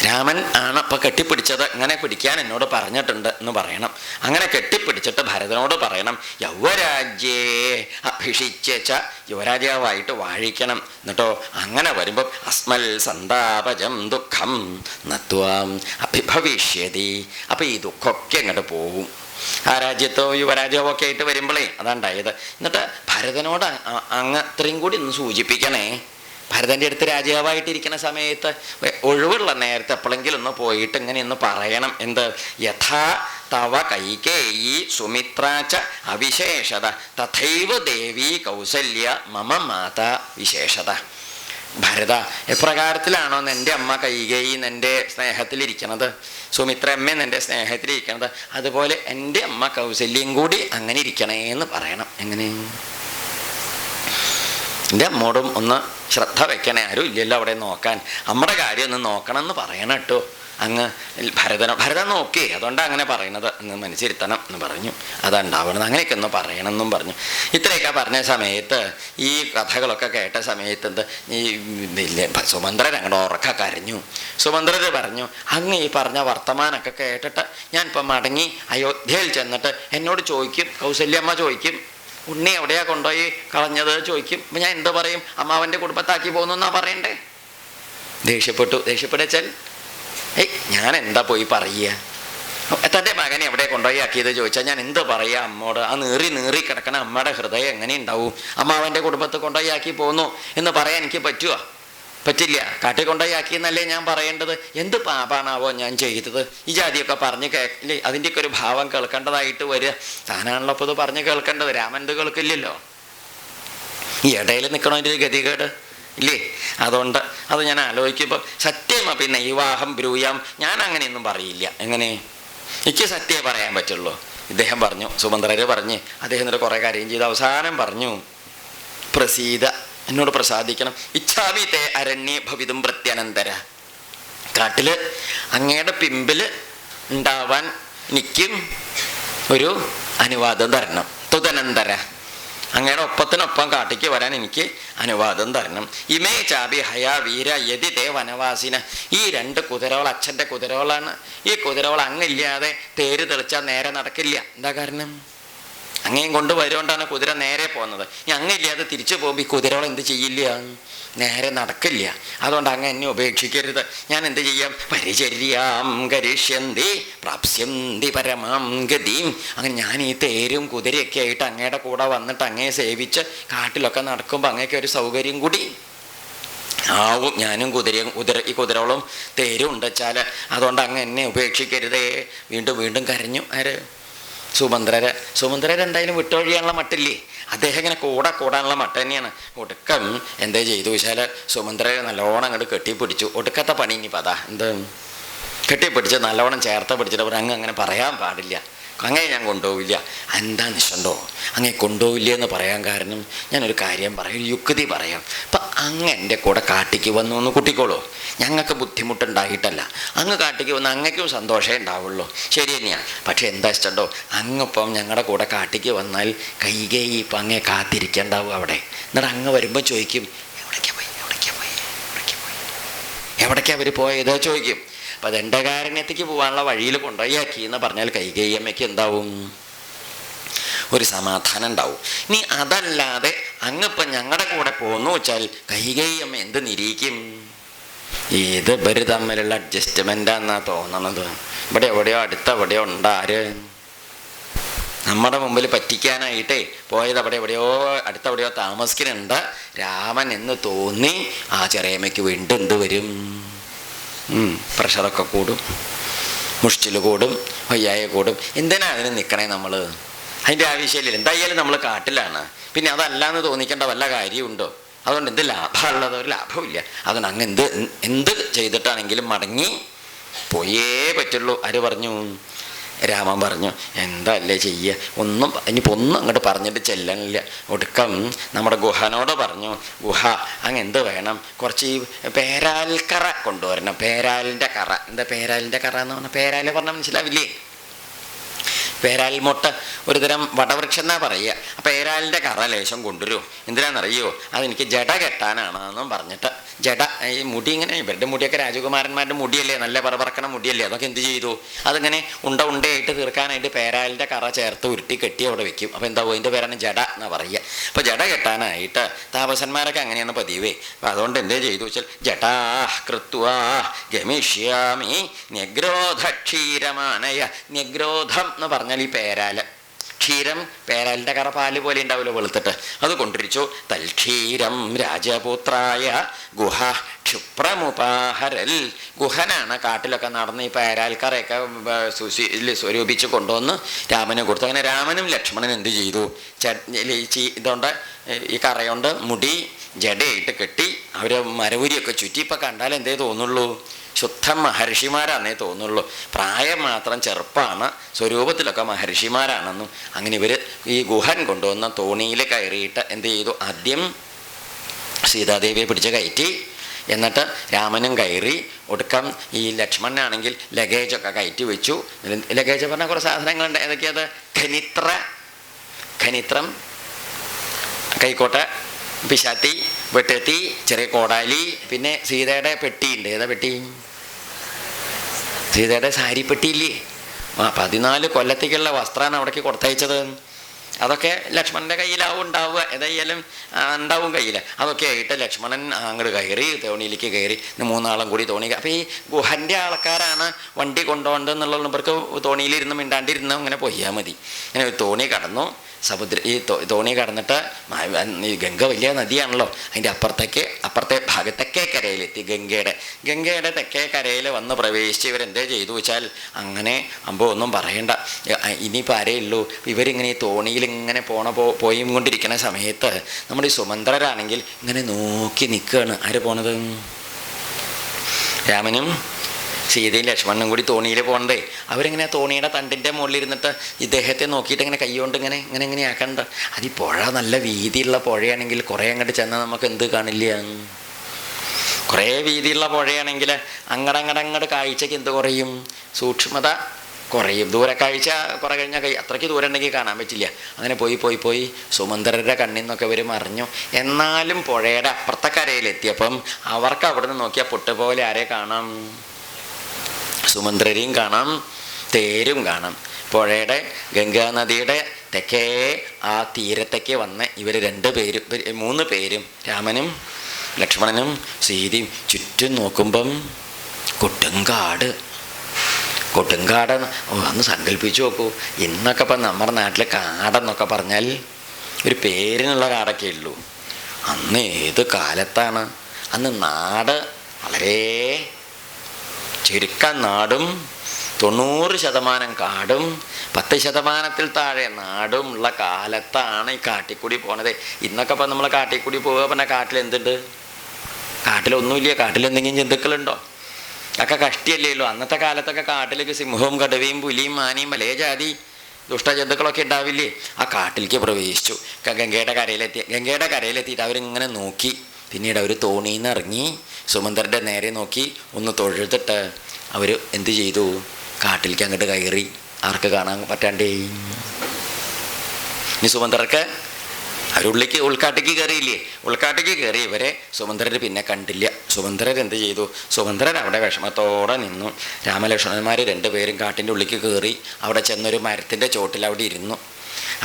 രാമൻ ആണ് അപ്പം കെട്ടിപ്പിടിച്ചത്, ഇങ്ങനെ പിടിക്കാൻ എന്നോട് പറഞ്ഞിട്ടുണ്ട് എന്ന് പറയണം. അങ്ങനെ കെട്ടിപ്പിടിച്ചിട്ട് ഭരതനോട് പറയണം, യൗവരാജ്യേ അഭിഷിച്ച, യുവരാജാവായിട്ട് വാഴിക്കണം. എന്നിട്ടോ അങ്ങനെ വരുമ്പം അസ്മൽ സന്താപജം ദുഃഖം നത്വാം അഭിഭവിഷ്യതി. അപ്പം ഈ ദുഃഖമൊക്കെ അങ്ങോട്ട് പോവും. ആ രാജ്യത്തോ യുവരാജാവോ ഒക്കെ ആയിട്ട് വരുമ്പോഴേ അതാണ്ടായത്. എന്നിട്ട് ഭരതനോട് അങ്ങ് ഇത്രയും കൂടി ഒന്ന് സൂചിപ്പിക്കണേ. ഭരതൻ്റെ അടുത്ത് രാജാവായിട്ടിരിക്കുന്ന സമയത്ത് ഒഴിവുള്ള നേരത്തെ എപ്പോഴെങ്കിലും ഒന്ന് പോയിട്ട് ഇങ്ങനെ ഒന്ന് പറയണം. എന്ത്? യഥാ തവ കൈകേയി സുമിത്രാച്ച അവിശേഷത തഥൈവ ദേവി കൗസല്യ മമ മാതാ വിശേഷത. ഭരത, എപ്രകാരത്തിലാണോ എൻ്റെ അമ്മ കൈകേയി എൻ്റെ സ്നേഹത്തിലിരിക്കണത്, സുമിത്ര അമ്മ എൻ്റെ സ്നേഹത്തിലിരിക്കണത്, അതുപോലെ എൻ്റെ അമ്മ കൗസല്യം കൂടി അങ്ങനെ ഇരിക്കണേ എന്ന് പറയണം. എങ്ങനെ? എൻ്റെ അമ്മോടും ഒന്ന് ശ്രദ്ധ വെക്കണേ, ആരും ഇല്ലല്ലോ അവിടെ നോക്കാൻ, നമ്മുടെ കാര്യം ഒന്ന് നോക്കണം എന്ന് പറയണം കേട്ടോ. അങ്ങ് ഭരതൻ നോക്കി, അതുകൊണ്ടാണ് അങ്ങനെ പറയണത് എന്ന് മനസ്സിരുത്തണം എന്ന് പറഞ്ഞു. അതുണ്ടാവണം, അങ്ങനെയൊക്കെ ഒന്ന് പറയണമെന്നും പറഞ്ഞു. ഇത്രയൊക്കെ പറഞ്ഞ സമയത്ത്, ഈ കഥകളൊക്കെ കേട്ട സമയത്ത് എന്ത്, ഈ സുമന്ത്രൻ അങ്ങോട്ട് ഉറക്ക കരഞ്ഞു. സുമന്ത്രർ പറഞ്ഞു, അങ്ങ് ഈ പറഞ്ഞ വർത്തമാനമൊക്കെ കേട്ടിട്ട് ഞാനിപ്പം മടങ്ങി അയോധ്യയിൽ ചെന്നിട്ട് എന്നോട് ചോദിക്കും, കൗസല്യമ്മ ചോദിക്കും, ഉണ്ണി എവിടെയാ കൊണ്ടുപോയി കളഞ്ഞത് ചോദിക്കും. അപ്പം ഞാൻ എന്താ പറയും? അമ്മാവൻ്റെ കുടുംബത്താക്കി പോകുന്നു എന്നാ പറയണ്ടേ? ദേഷ്യപ്പെടുവെച്ചാൽ ഞാൻ എന്താ പോയി പറയുക? തൻ്റെ മകനെ എവിടെ കൊണ്ടുപോയി ആക്കിയത് ചോദിച്ചാൽ ഞാൻ എന്താ പറയുക അമ്മോട്? ആ നീറി കിടക്കണ അമ്മയുടെ ഹൃദയം എങ്ങനെ ഉണ്ടാവും? അമ്മാവൻ്റെ കുടുംബത്ത് കൊണ്ടുപോയി ആക്കി പോന്നു എന്ന് പറയാൻ എനിക്ക് പറ്റുമോ? പറ്റില്ല. കാട്ടിക്കൊണ്ടായി ആക്കിയെന്നല്ലേ ഞാൻ പറയേണ്ടത്. എന്ത് പാപാണാവോ ഞാൻ ചെയ്തത്? ഈ ജാതിയൊക്കെ പറഞ്ഞ് കേൾക്കില്ലേ? അതിൻ്റെയൊക്കെ ഒരു ഭാവം കേൾക്കേണ്ടതായിട്ട് വരിക. താനാണല്ലോ അപ്പോൾ ഇത് പറഞ്ഞ് കേൾക്കേണ്ടത്, രാമൻ്റെ കേൾക്കില്ലല്ലോ. ഈ ഇടയിൽ നിൽക്കണതിൻ്റെ ഒരു ഗതികേട് ഇല്ലേ? അതുകൊണ്ട് അത് ഞാൻ ആലോചിക്കുമ്പോൾ സത്യം പിന്നെ വിവാഹം ബ്രൂയാം, ഞാൻ അങ്ങനെയൊന്നും പറയില്ല. എങ്ങനെ? എനിക്ക് സത്യമേ പറയാൻ പറ്റുള്ളൂ. ഇദ്ദേഹം പറഞ്ഞു, സുമന്ത്രര് പറഞ്ഞ് അദ്ദേഹം എന്നിട്ട് കുറേ കാര്യം ചെയ്ത് അവസാനം പറഞ്ഞു, പ്രസീത, എന്നോട് പ്രസാദിക്കണം. ഇച്ഛാമി തേ അരണ്യേ ഭവിതും പ്രത്യനന്തര. കാട്ടിൽ അങ്ങയുടെ പിമ്പിൽ ഉണ്ടാവാൻ എനിക്കും ഒരു അനുവാദം തരണം. തുതനന്തര, അങ്ങയുടെ ഒപ്പത്തിനൊപ്പം കാട്ടിക്ക് വരാൻ എനിക്ക് അനുവാദം തരണം. ഇമേ ചാബി ഹയാ വീര യതി തേ വനവാസിന. ഈ രണ്ട് കുതിരകൾ അച്ഛൻ്റെ കുതിരകളാണ്. ഈ കുതിരകൾ അങ്ങില്ലാതെ തേര് തെളിച്ചാൽ നേരെ നടക്കില്ല. എന്താ കാരണം? അങ്ങേയും കൊണ്ട് വരുകൊണ്ടാണ് കുതിര നേരെ പോകുന്നത്. ഇനി അങ്ങില്ലാതെ തിരിച്ചു പോകുമ്പോൾ ഈ കുതിരകൾ എന്ത് ചെയ്യില്ല? നേരെ നടക്കില്ല. അതുകൊണ്ട് അങ്ങ് എന്നെ ഉപേക്ഷിക്കരുത്. ഞാൻ എന്ത് ചെയ്യാം? പരിചര്യാം കരിഷ്യന്തി പ്രാപ്സ്യന്തി പരമാം ഗതിയും. അങ്ങനെ ഞാൻ ഈ തേരും കുതിരയൊക്കെ ആയിട്ട് അങ്ങയുടെ കൂടെ വന്നിട്ട് അങ്ങയെ സേവിച്ച് കാട്ടിലൊക്കെ നടക്കുമ്പോൾ അങ്ങേക്ക് ഒരു സൗകര്യം കൂടി ആവും. ഞാനും ഈ കുതിരകളും തേരും ഉണ്ടെച്ചാൽ. അതുകൊണ്ട് അങ്ങ് എന്നെ ഉപേക്ഷിക്കരുതേ. വീണ്ടും കരഞ്ഞു. ആര്? സുമന്ത്രര് എന്തായാലും വിട്ടൊഴിയാനുള്ള മട്ടില്ലേ? അദ്ദേഹം ഇങ്ങനെ കൂടാനുള്ള മട്ട തന്നെയാണ്. ഒടുക്കം എന്താ ചെയ്തു വെച്ചാൽ സുമന്ത്രരെ നല്ലോണം അങ്ങോട്ട് കെട്ടിപ്പിടിച്ചു. ഒടുക്കത്തെ പണി ഇനിയിപ്പോൾ അതാ. എന്ത്? കെട്ടിപ്പിടിച്ച് നല്ലോണം ചേർത്ത് പിടിച്ചിട്ട് അങ്ങനെ പറയാൻ പാടില്ല, അങ്ങനെ ഞാൻ കൊണ്ടുപോവില്ല. എന്താണെന്ന് ഇഷ്ടമുണ്ടോ? അങ്ങനെ കൊണ്ടുപോവില്ല എന്ന് പറയാൻ കാരണം ഞാനൊരു കാര്യം പറയാം, ഒരു യുക്തി പറയാം. അപ്പം അങ്ങ് എൻ്റെ കൂടെ കാട്ടിക്ക് വന്നു എന്ന് കൂട്ടിക്കോളൂ. ഞങ്ങൾക്ക് ബുദ്ധിമുട്ടുണ്ടായിട്ടല്ല. അങ്ങ് കാട്ടിക്ക് വന്ന് അങ്ങയ്ക്കും സന്തോഷമേ ഉണ്ടാവുള്ളൂ. ശരി തന്നെയാണ്. പക്ഷെ എന്താ ഇഷ്ടമുണ്ടോ? അങ്ങിപ്പം ഞങ്ങളുടെ കൂടെ കാട്ടിക്ക് വന്നാൽ കൈകേയി ഇപ്പം അങ്ങേ കാത്തിരിക്കണ്ടാവും അവിടെ. എന്നിട്ട് അങ്ങ് വരുമ്പോൾ ചോദിക്കും, എവിടേക്കാ അവർ പോയതോ ചോദിക്കും. അപ്പം ദണ്ഡകാരണ്യത്തേക്ക് പോകാനുള്ള വഴിയിൽ കൊണ്ടുപോയാക്കി എന്ന് പറഞ്ഞാൽ കൈകേയി അമ്മയ്ക്ക് എന്താവും? ഒരു സമാധാനം ഉണ്ടാവും. ഇനി അതല്ലാതെ അങ്ങിപ്പം ഞങ്ങളുടെ കൂടെ പോന്നു വെച്ചാൽ കൈകേയി അമ്മ എന്ത് നിരീക്കും? ഇത് ഇവർ തമ്മിലുള്ള അഡ്ജസ്റ്റ്മെൻ്റാന്നാണ് തോന്നണത്. ഇവിടെ എവിടെയോ അടുത്തെവിടെയോ ഉണ്ടാര് നമ്മുടെ മുമ്പിൽ പറ്റിക്കാനായിട്ടേ പോയത്. അവിടെ അടുത്തെവിടെയോ താമസിക്കുന്നുണ്ട് രാമൻ എന്ന് തോന്നി ആ ചെറിയമ്മയ്ക്ക് വീണ്ടും എന്ത് വരും? പ്രഷറൊക്കെ കൂടും, മുഷ്ടിൽ കൂടും, വയ്യായ കൂടും. എന്തിനാ അതിന് നിൽക്കണേ നമ്മൾ? അതിൻ്റെ ആവശ്യമില്ല. എന്തായാലും നമ്മൾ കാട്ടിലാണ്. പിന്നെ അതല്ലാന്ന് തോന്നിക്കേണ്ട വല്ല കാര്യമുണ്ടോ? അതുകൊണ്ട് എന്ത് ലാഭമുള്ളത്? ഒരു ലാഭമില്ല. അതുകൊണ്ട് അങ്ങ് എന്ത് ചെയ്തിട്ടാണെങ്കിലും മടങ്ങി പോയേ പറ്റുള്ളൂ. ആര് പറഞ്ഞു? രാമൻ പറഞ്ഞു. എന്താ അല്ലേ ചെയ്യുക? ഇനിയിപ്പോൾ ഒന്നും അങ്ങോട്ട് പറഞ്ഞിട്ട് ചെല്ലണില്ല. ഒടുക്കം നമ്മുടെ ഗുഹനോട് പറഞ്ഞു, ഗുഹ അങ്ങ് എന്ത് വേണം? കുറച്ച് ഈ പേരാൽക്കറ കൊണ്ടുവരണം. പേരാലിൻ്റെ കറ. എന്താ പേരാലിൻ്റെ കറ എന്ന് പറഞ്ഞാൽ? പേരാൽ പറഞ്ഞാൽ മനസ്സിലാവില്ലേ? പേരാൽ മുട്ട ഒരു തരം വടവൃക്ഷം എന്നാ പറയുക. അപ്പം പേരാലിൻ്റെ കറ ലേശം കൊണ്ടുവരൂ. എന്തിനാണെന്നറിയോ? അതെനിക്ക് ജട കെട്ടാനാണെന്നും പറഞ്ഞിട്ട്. ജട, ഈ മുടി ഇങ്ങനെ, ഇവരുടെ മുടിയൊക്കെ രാജകുമാരന്മാരുടെ മുടിയല്ലേ, നല്ല പറക്കണ മുടിയല്ലേ. അതൊക്കെ എന്ത് ചെയ്തു? അതിങ്ങനെ ഉണ്ടയായിട്ട് തീർക്കാനായിട്ട് പേരാലിൻ്റെ കറ ചേർത്ത് ഉരുട്ടി കെട്ടി അവിടെ വെക്കും. അപ്പോൾ എന്താവും? അതിൻ്റെ പേരാണ് ജട എന്നാ പറയുക. അപ്പോൾ ജട കെട്ടാനായിട്ട് താപസന്മാരൊക്കെ അങ്ങനെയാണ് പതിവേ. അപ്പം അതുകൊണ്ട് എന്തേ ചെയ്തു വെച്ചാൽ, ജടാ കൃത്വാ ഗമിഷ്യാമി ന്യഗ്രോധ ക്ഷീരമാനയ. ന്യഗ്രോധം എന്ന് പറഞ്ഞാൽ ഈ പേരാല്. ക്ഷീരം, പേരാലിൻ്റെ കറ പാല് പോലെ ഉണ്ടാവില്ല വെളുത്തിട്ട്, അത് കൊണ്ടിരിച്ചു. തൽക്ഷീരം രാജപുത്രായ ഗുഹ ക്ഷിപ്രമുപാഹരൽ. ഗുഹനാണ് കാട്ടിലൊക്കെ നടന്ന് ഈ പേരാൽക്കറയൊക്കെ സ്വരൂപിച്ച് കൊണ്ടുവന്ന് രാമന് കൊടുത്തു. അങ്ങനെ രാമനും ലക്ഷ്മണനും എന്ത് ചെയ്തു? ഇതുകൊണ്ട് ഈ കറയുണ്ട് മുടി ജടയായിട്ട് കെട്ടി അവർ മരവുരിയൊക്കെ ചുറ്റി. ഇപ്പം കണ്ടാൽ എന്തേ തോന്നുള്ളൂ? ശുദ്ധം മഹർഷിമാരാന്നേ തോന്നുള്ളൂ. പ്രായം മാത്രം ചെറുപ്പമാണ്, സ്വരൂപത്തിലൊക്കെ മഹർഷിമാരാണെന്നും. അങ്ങനെ ഇവർ ഈ ഗുഹൻ കൊണ്ടുവന്ന തോണിയിൽ കയറിയിട്ട് എന്ത് ചെയ്തു? ആദ്യം സീതാദേവിയെ പിടിച്ച് കയറ്റി. എന്നിട്ട് രാമനും കയറി. ഒടുക്കം ഈ ലക്ഷ്മണനാണെങ്കിൽ ലഗേജൊക്കെ കയറ്റി വെച്ചു. ലഗേജ് പറഞ്ഞാൽ കുറേ സാധനങ്ങളുണ്ട്. ഏതൊക്കെയത്? ഖനിത്രം, കൈക്കോട്ട, പിശാത്തി, വെട്ടെത്തി, ചെറിയ കോടാലി, പിന്നെ സീതയുടെ പെട്ടിയുണ്ട്. ഏതാ പെട്ടി? സീതയുടെ സാരി പെട്ടിയില്ലേ? 14 കൊല്ലത്തേക്കുള്ള വസ്ത്രമാണ് അവിടേക്ക് കൊടുത്തയച്ചത്. അതൊക്കെ ലക്ഷ്മണൻ്റെ കയ്യിലാവും ഉണ്ടാവുക. ഏതായാലും ഉണ്ടാവും കയ്യിൽ. അതൊക്കെ ആയിട്ട് ലക്ഷ്മണൻ അങ്ങോട്ട് കയറി, തോണിയിലേക്ക് കയറി. 3 ആളും കൂടി തോണി. അപ്പോൾ ഈ ഗുഹൻ്റെ ആൾക്കാരാണ് വണ്ടി കൊണ്ടുപോകേണ്ടതെന്നുള്ള ഇവർക്ക് തോണിയിലിരുന്ന് മിണ്ടാണ്ടിരുന്ന് അങ്ങനെ പോയാൽ മതി. അങ്ങനെ ഒരു തോണി കടന്നു. ഈ തോണി കടന്നിട്ട് ഈ ഗംഗ വലിയ നദിയാണല്ലോ. അതിൻ്റെ അപ്പുറത്തെ ഭാഗത്തൊക്കെ കരയിലെത്തി. ഗംഗയുടെ തെക്കേ കരയിൽ വന്ന് പ്രവേശിച്ച് ഇവരെന്തേ ചെയ്തു വെച്ചാൽ, അങ്ങനെ ഒന്നും പറയണ്ട. ഇനിയിപ്പോൾ ആരേ ഉള്ളൂ. ഇവരിങ്ങനെ ഈ തോണിയിൽ ഇങ്ങനെ പോയി കൊണ്ടിരിക്കുന്ന സമയത്ത് നമ്മുടെ ഈ സുമന്ത്രരാണെങ്കിൽ ഇങ്ങനെ നോക്കി നിൽക്കുകയാണ്. ആര് പോണത്? രാമനും സീതയും ലക്ഷ്മണനും കൂടി തോണിയിൽ പോകണ്ടേ. അവരിങ്ങനെ തോണിയുടെ തണ്ടിൻ്റെ മുകളിലിരുന്നിട്ട് ഇദ്ദേഹത്തെ നോക്കിയിട്ട് ഇങ്ങനെ കൈകൊണ്ട് ഇങ്ങനെ ആക്കണ്ട. അത് ഈ പുഴ നല്ല വീതിയുള്ള പുഴയാണെങ്കിൽ കുറേ അങ്ങോട്ട് ചെന്നാൽ നമുക്ക് എന്ത് കാണില്ല? കുറേ വീതിയുള്ള പുഴയാണെങ്കിൽ അങ്ങടങ്ങട് കാഴ്ചയ്ക്ക് എന്ത് കുറയും? സൂക്ഷ്മത കുറയും. ദൂരക്കാഴ്ച കുറെ കഴിഞ്ഞാൽ അത്രയ്ക്ക് ദൂരം ഉണ്ടെങ്കിൽ കാണാൻ പറ്റില്ല. അങ്ങനെ പോയി സുമന്ത്രരുടെ കണ്ണിൽ നിന്നൊക്കെ ഇവർ മറിഞ്ഞു. എന്നാലും പുഴയുടെ അപ്പുറത്തെ കരയിലെത്തിയപ്പം അവർക്ക് അവിടെ നിന്ന് നോക്കിയാൽ പൊട്ടുപോലെ ആരെ കാണാം? സുമന്ത്രരെയും കാണാം, തേരും കാണാം. പുഴയുടെ ഗംഗാനദിയുടെ തെക്കേ ആ തീരത്തേക്ക് വന്ന് ഇവർ 3 പേരും രാമനും ലക്ഷ്മണനും സീതയും ചുറ്റും നോക്കുമ്പം കൊടുങ്കാട്. ഒന്ന് സങ്കല്പിച്ചു നോക്കൂ. ഇന്നൊക്കെ ഇപ്പം നമ്മുടെ നാട്ടിൽ കാടെന്നൊക്കെ പറഞ്ഞാൽ ഒരു പേരിനുള്ള കാടൊക്കെ ഉള്ളൂ. അന്ന് ഏത് കാലത്താണ്? അന്ന് നാട് വളരെ ചുരുക്കം നാടും 90% കാടും 10% താഴെ നാടും ഉള്ള കാലത്താണ് ഈ കാട്ടിക്കൂടി പോണത്. ഇന്നൊക്കെ ഇപ്പം നമ്മൾ കാട്ടിക്കൂടി പോവുക പറഞ്ഞാൽ കാട്ടിൽ എന്തുണ്ട്? കാട്ടിലൊന്നുമില്ല. കാട്ടിലെന്തെങ്കിലും ജന്തുക്കളുണ്ടോ? ഒക്കെ കഷ്ടിയല്ലേ ഉള്ളൂ. അന്നത്തെ കാലത്തൊക്കെ കാട്ടിലേക്ക് സിംഹവും കടുവയും പുലിയും മാനിയും പല ജാതി ദുഷ്ടജന്തുക്കളൊക്കെ ഉണ്ടാവില്ലേ? ആ കാട്ടിലേക്ക് പ്രവേശിച്ചു. ഗംഗയുടെ കരയിലെത്തിയിട്ട് അവരിങ്ങനെ നോക്കി. പിന്നീട് അവർ തോണിയിൽ നിന്ന് ഇറങ്ങി സുമന്ത്രരുടെ നേരെ നോക്കി ഒന്ന് തൊഴുതിട്ട് അവർ എന്ത് ചെയ്തു? കാട്ടിലേക്ക് അങ്ങോട്ട് കയറി. ആർക്ക് കാണാൻ പറ്റാണ്ടേ? ഇനി സുമന്ത്രർക്ക് ഉൾക്കാട്ടേക്ക് കയറിയില്ലേ? ഉൾക്കാട്ടേക്ക് കയറി ഇവരെ സുമന്ത്രർ പിന്നെ കണ്ടില്ല. സുമന്ത്രർ എന്ത് ചെയ്തു? സുമന്ത്രർ അവിടെ വിഷമത്തോടെ നിന്നു. രാമലക്ഷ്മണന്മാർ 2 പേരും കാട്ടിൻ്റെ ഉള്ളിലേക്ക് കയറി. അവിടെ ചെന്നൊരു മരത്തിൻ്റെ ചോട്ടിൽ അവിടെ ഇരുന്നു.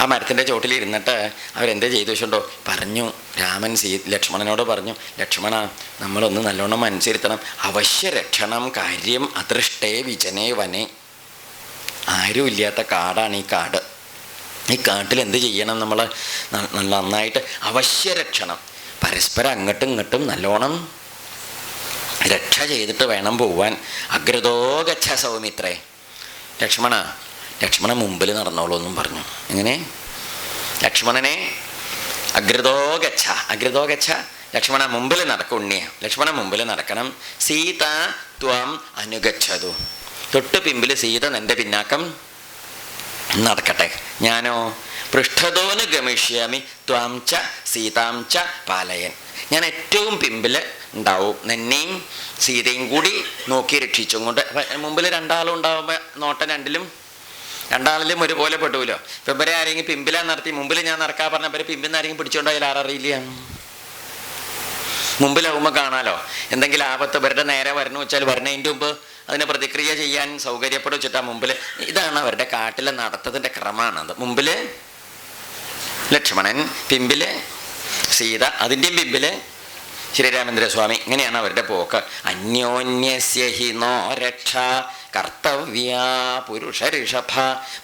ആ മരത്തിൻ്റെ ചോട്ടിൽ ഇരുന്നിട്ട് അവരെന്ത് ചെയ്തു വെച്ചിട്ടുണ്ടോ? പറഞ്ഞു. രാമൻ ലക്ഷ്മണനോട് പറഞ്ഞു, ലക്ഷ്മണ, നമ്മളൊന്ന് നല്ലോണം മനസ്സിരുത്തണം. അവശ്യ രക്ഷണം കാര്യം അദൃഷ്ടേ വിജനേ വനേ. ആരും ഇല്ലാത്ത കാടാണ് ഈ കാട്. ഈ കാട്ടിൽ എന്ത് ചെയ്യണം? നമ്മൾ നന്നായിട്ട് അവശ്യ രക്ഷണം, പരസ്പരം അങ്ങോട്ടും ഇങ്ങോട്ടും നല്ലോണം രക്ഷ ചെയ്തിട്ട് വേണം പോവാൻ. അഗ്രതോ ഗച്ഛ സൗമിത്രേ. ലക്ഷ്മണൻ മുമ്പിൽ നടന്നോളൂ എന്നും പറഞ്ഞു. എങ്ങനെ? ലക്ഷ്മണനെ അഗ്രതോ ഗച്ഛ ലക്ഷ്മണ മുമ്പിൽ നടക്കും ഉണ്ണിയ, ലക്ഷ്മണ മുമ്പിൽ നടക്കണം. സീത ത്വം അനുഗച്ഛതു, തൊട്ട് പിമ്പിൽ സീത നിന്റെ പിന്നാക്കം നടക്കട്ടെ. ഞാനോ പൃഷ്ഠതോന് ഗമിഷ്യാമി ത്വാം ച സീതാം ച പാലയൻ, ഞാൻ ഏറ്റവും പിമ്പിൽ ഉണ്ടാവും, നിന്നെയും സീതയും കൂടി നോക്കി രക്ഷിച്ചും കൊണ്ട്. മുമ്പിൽ രണ്ടാളും ഉണ്ടാവുമ്പോൾ നോട്ടം രണ്ടാളിലും ഒരുപോലെ പെട്ടുമല്ലോ. ഇപ്പം ഇവരെ ആരെങ്കിലും പിമ്പിലാ നടത്തി മുമ്പിൽ ഞാൻ നടക്കാൻ പറഞ്ഞവരെ പിമ്പിൽ നിന്ന് ആരെങ്കിലും പിടിച്ചോണ്ടായാലും ആരറിയില്ല. മുമ്പിലാവുമ്പോൾ കാണാലോ എന്തെങ്കിലും ആപത്ത് ഇവരുടെ നേരെ വരണു വെച്ചാൽ വരണതിൻ്റെ മുമ്പ് അതിനെ പ്രതിക്രിയ ചെയ്യാൻ സൗകര്യപ്പെടും വെച്ചിട്ടാ മുമ്പിൽ. ഇതാണ് അവരുടെ കാട്ടിലെ നടത്തതിൻ്റെ ക്രമമാണത്. മുമ്പിൽ ലക്ഷ്മണൻ, പിമ്പിൽ സീത, അതിൻ്റെയും പിമ്പിൽ ശ്രീരാമേന്ദ്രസ്വാമി. ഇങ്ങനെയാണ് അവരുടെ പോക്ക്. അന്യോന്യസ്യ ഹി നോ രക്ഷ കർത്തവ്യ പുരുഷ ഋഷഭ,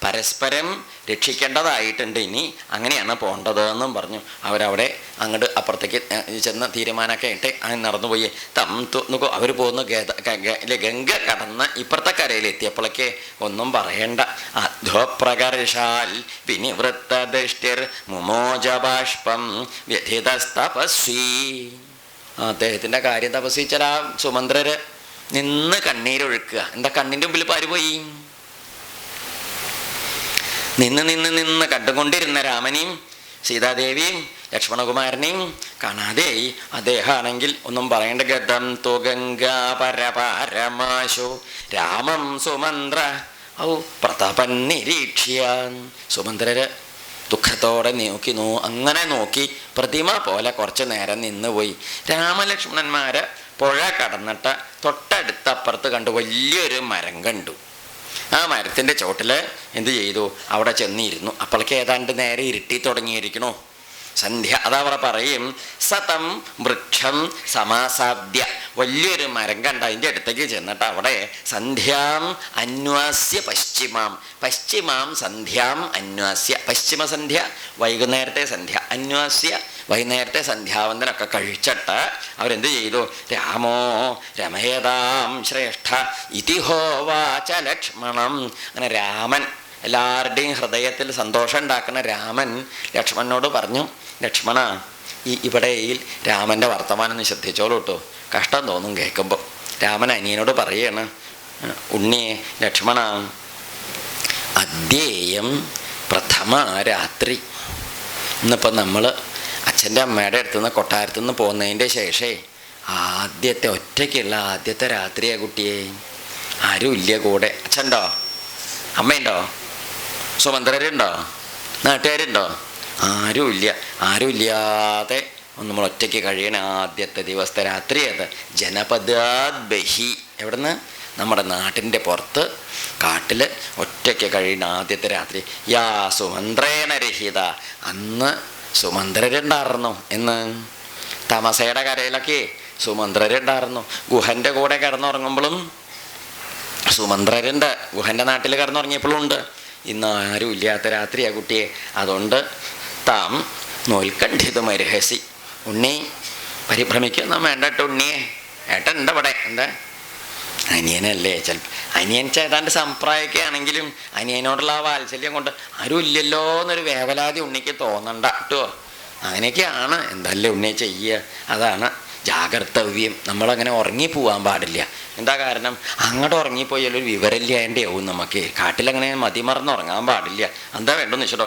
പരസ്പരം രക്ഷിക്കേണ്ടതായിട്ടുണ്ട് ഇനി, അങ്ങനെയാണ് പോകേണ്ടത് എന്നും പറഞ്ഞു. അവരവിടെ അങ്ങോട്ട് അപ്പുറത്തേക്ക് ചെന്ന് തീരുമാനമൊക്കെ ആയിട്ട് അങ്ങനെ നടന്നുപോയി. അവർ പോകുന്നു ഗംഗ കടന്ന് ഇപ്പുറത്തെ കരയിലെത്തിയപ്പോഴേക്ക് ഒന്നും പറയണ്ട. അധ്വപ്രകർഷാൽ വിനിവൃത്ത ദൃഷ്ടിർ മുമോജബാഷ്പം വ്യഥിതസ്തപസ്വി. അദ്ദേഹത്തിൻ്റെ കാര്യം തപസ്സിച്ചാൽ ആ സുമന്ത്രര് നിന്ന് കണ്ണീരൊഴുക്കുക. എന്താ കണ്ണിൻ്റെ മുമ്പിൽ പാര് പോയി? നിന്ന് കണ്ടുകൊണ്ടിരുന്ന രാമനെയും സീതാദേവിയും ലക്ഷ്മണകുമാരനെയും കാണാതെയായി. അദ്ദേഹമാണെങ്കിൽ ഒന്നും പറയേണ്ട. ഗതം തു ഗംഗാ പരപാരമാശു രാമം സുമന്ത്ര ഔ പ്രതാപൻ നിരീക്ഷ്യ. സുമന്ത്രര് ദുഃഖത്തോടെ അങ്ങനെ നോക്കി പ്രതിമ പോലെ കുറച്ച് നേരം നിന്നുപോയി. രാമലക്ഷ്മണന്മാര് പുഴ കടന്നിട്ട് തൊട്ടടുത്തപ്പുറത്ത് കണ്ടു വലിയൊരു മരം കണ്ടു. ആ മരത്തിൻ്റെ ചോട്ടിൽ എന്ത് ചെയ്തു? അവിടെ ചെന്നിരുന്നു. അപ്പോഴേക്ക് ഏതാണ്ട് നേരെ ഇരുട്ടി തുടങ്ങിയിരിക്കണു. സന്ധ്യ. അതവിടെ പറയും സതം വൃക്ഷം സമാസാദ്യ. വലിയൊരു മരം കണ്ട അതിൻ്റെ അടുത്തേക്ക് ചെന്നിട്ട് അവിടെ സന്ധ്യാം അന്വാസ്യ പശ്ചിമാം സന്ധ്യാം അന്വാസ്യ. പശ്ചിമ സന്ധ്യ വൈകുന്നേരത്തെ സന്ധ്യ, അന്വാസ്യ വൈകുന്നേരത്തെ സന്ധ്യാവന്തനൊക്കെ കഴിച്ചിട്ട് അവരെന്ത് ചെയ്തു? രാമോ രമേതാം ശ്രേഷ്ഠ ഇതിഹോവാച ലക്ഷ്മണം. അങ്ങനെ രാമൻ, എല്ലാവരുടെയും ഹൃദയത്തിൽ സന്തോഷം ഉണ്ടാക്കുന്ന രാമൻ ലക്ഷ്മണനോട് പറഞ്ഞു, ലക്ഷ്മണ ഇവിടെയിൽ രാമൻ്റെ വർത്തമാനം ഒന്ന് ശ്രദ്ധിച്ചോളൂ കേട്ടോ, കഷ്ടം തോന്നും കേൾക്കുമ്പോൾ. രാമൻ അനിയനോട് പറയാണ്, ഉണ്ണിയെ ലക്ഷ്മണ അദ്യേയം പ്രഥമ രാത്രി. ഇന്നിപ്പോൾ നമ്മൾ അച്ഛൻ്റെ അമ്മയുടെ അടുത്തുനിന്ന് കൊട്ടാരത്തുനിന്ന് പോകുന്നതിൻ്റെ ശേഷമേ ആദ്യത്തെ ഒറ്റയ്ക്കുള്ള ആദ്യത്തെ രാത്രിയാ കുട്ടിയെ. ആരും ഇല്ല കൂടെ. അച്ഛനുണ്ടോ? അമ്മയുണ്ടോ? സുമന്ത്രരുണ്ടോ? നാട്ടുകാരുണ്ടോ? ആരുമില്ല. ആരുമില്ലാതെ നമ്മൾ ഒറ്റയ്ക്ക് കഴിയണ ആദ്യത്തെ ദിവസത്തെ രാത്രി അത്. ജനപദാത് ബഹി, എവിടുന്ന്? നമ്മുടെ നാട്ടിൻ്റെ പുറത്ത് കാട്ടിൽ ഒറ്റയ്ക്ക് കഴിയുന്ന ആദ്യത്തെ രാത്രി. യാ സുമന്ത്രേണ രഹിത. അന്ന് സുമന്ത്രരുണ്ടായിരുന്നു. എന്ന് തമസയുടെ കരയിലൊക്കെ സുമന്ത്രരുണ്ടായിരുന്നു. ഗുഹൻ്റെ കൂടെ കിടന്നുറങ്ങുമ്പോഴും സുമന്ത്രരുണ്ട്. ഗുഹൻ്റെ നാട്ടിൽ കിടന്നുറങ്ങിയപ്പോഴും ഉണ്ട്. ഇന്ന് ആരും ഇല്ലാത്ത രാത്രിയാ കുട്ടിയെ. അതുകൊണ്ട് താം നോൽക്കണ്ഠിതമരഹസി. ഉണ്ണി പരിഭ്രമിക്കൊന്നും വേണ്ടട്ടോ ഉണ്ണിയെ. ഏട്ടൻ ഉണ്ട് ഇവിടെ. എന്താ അനിയനല്ലേ? ചിലപ്പോൾ അനിയൻ ചേതാൻ്റെ സംപ്രായമൊക്കെ ആണെങ്കിലും അനിയനോടുള്ള ആ വാത്സല്യം കൊണ്ട് ആരും ഇല്ലല്ലോ എന്നൊരു വേവലാതി ഉണ്ണിക്ക് തോന്നണ്ട കേട്ടോ. അങ്ങനെയൊക്കെയാണ്. എന്തല്ലേ ഉണ്ണിയെ ചെയ്യുക? അതാണ് ജാഗ്രതവ്യം. നമ്മളങ്ങനെ ഉറങ്ങിപ്പോവാൻ പാടില്ല. എന്താ കാരണം? അങ്ങോട്ട് ഉറങ്ങിപ്പോയാലൊരു വിവരമില്ലാണ്ടാവും നമുക്ക്. കാട്ടിലങ്ങനെ മതിമറന്ന് ഉറങ്ങാൻ പാടില്ല. എന്താ വേണ്ടെന്ന് വെച്ചിട്ടോ,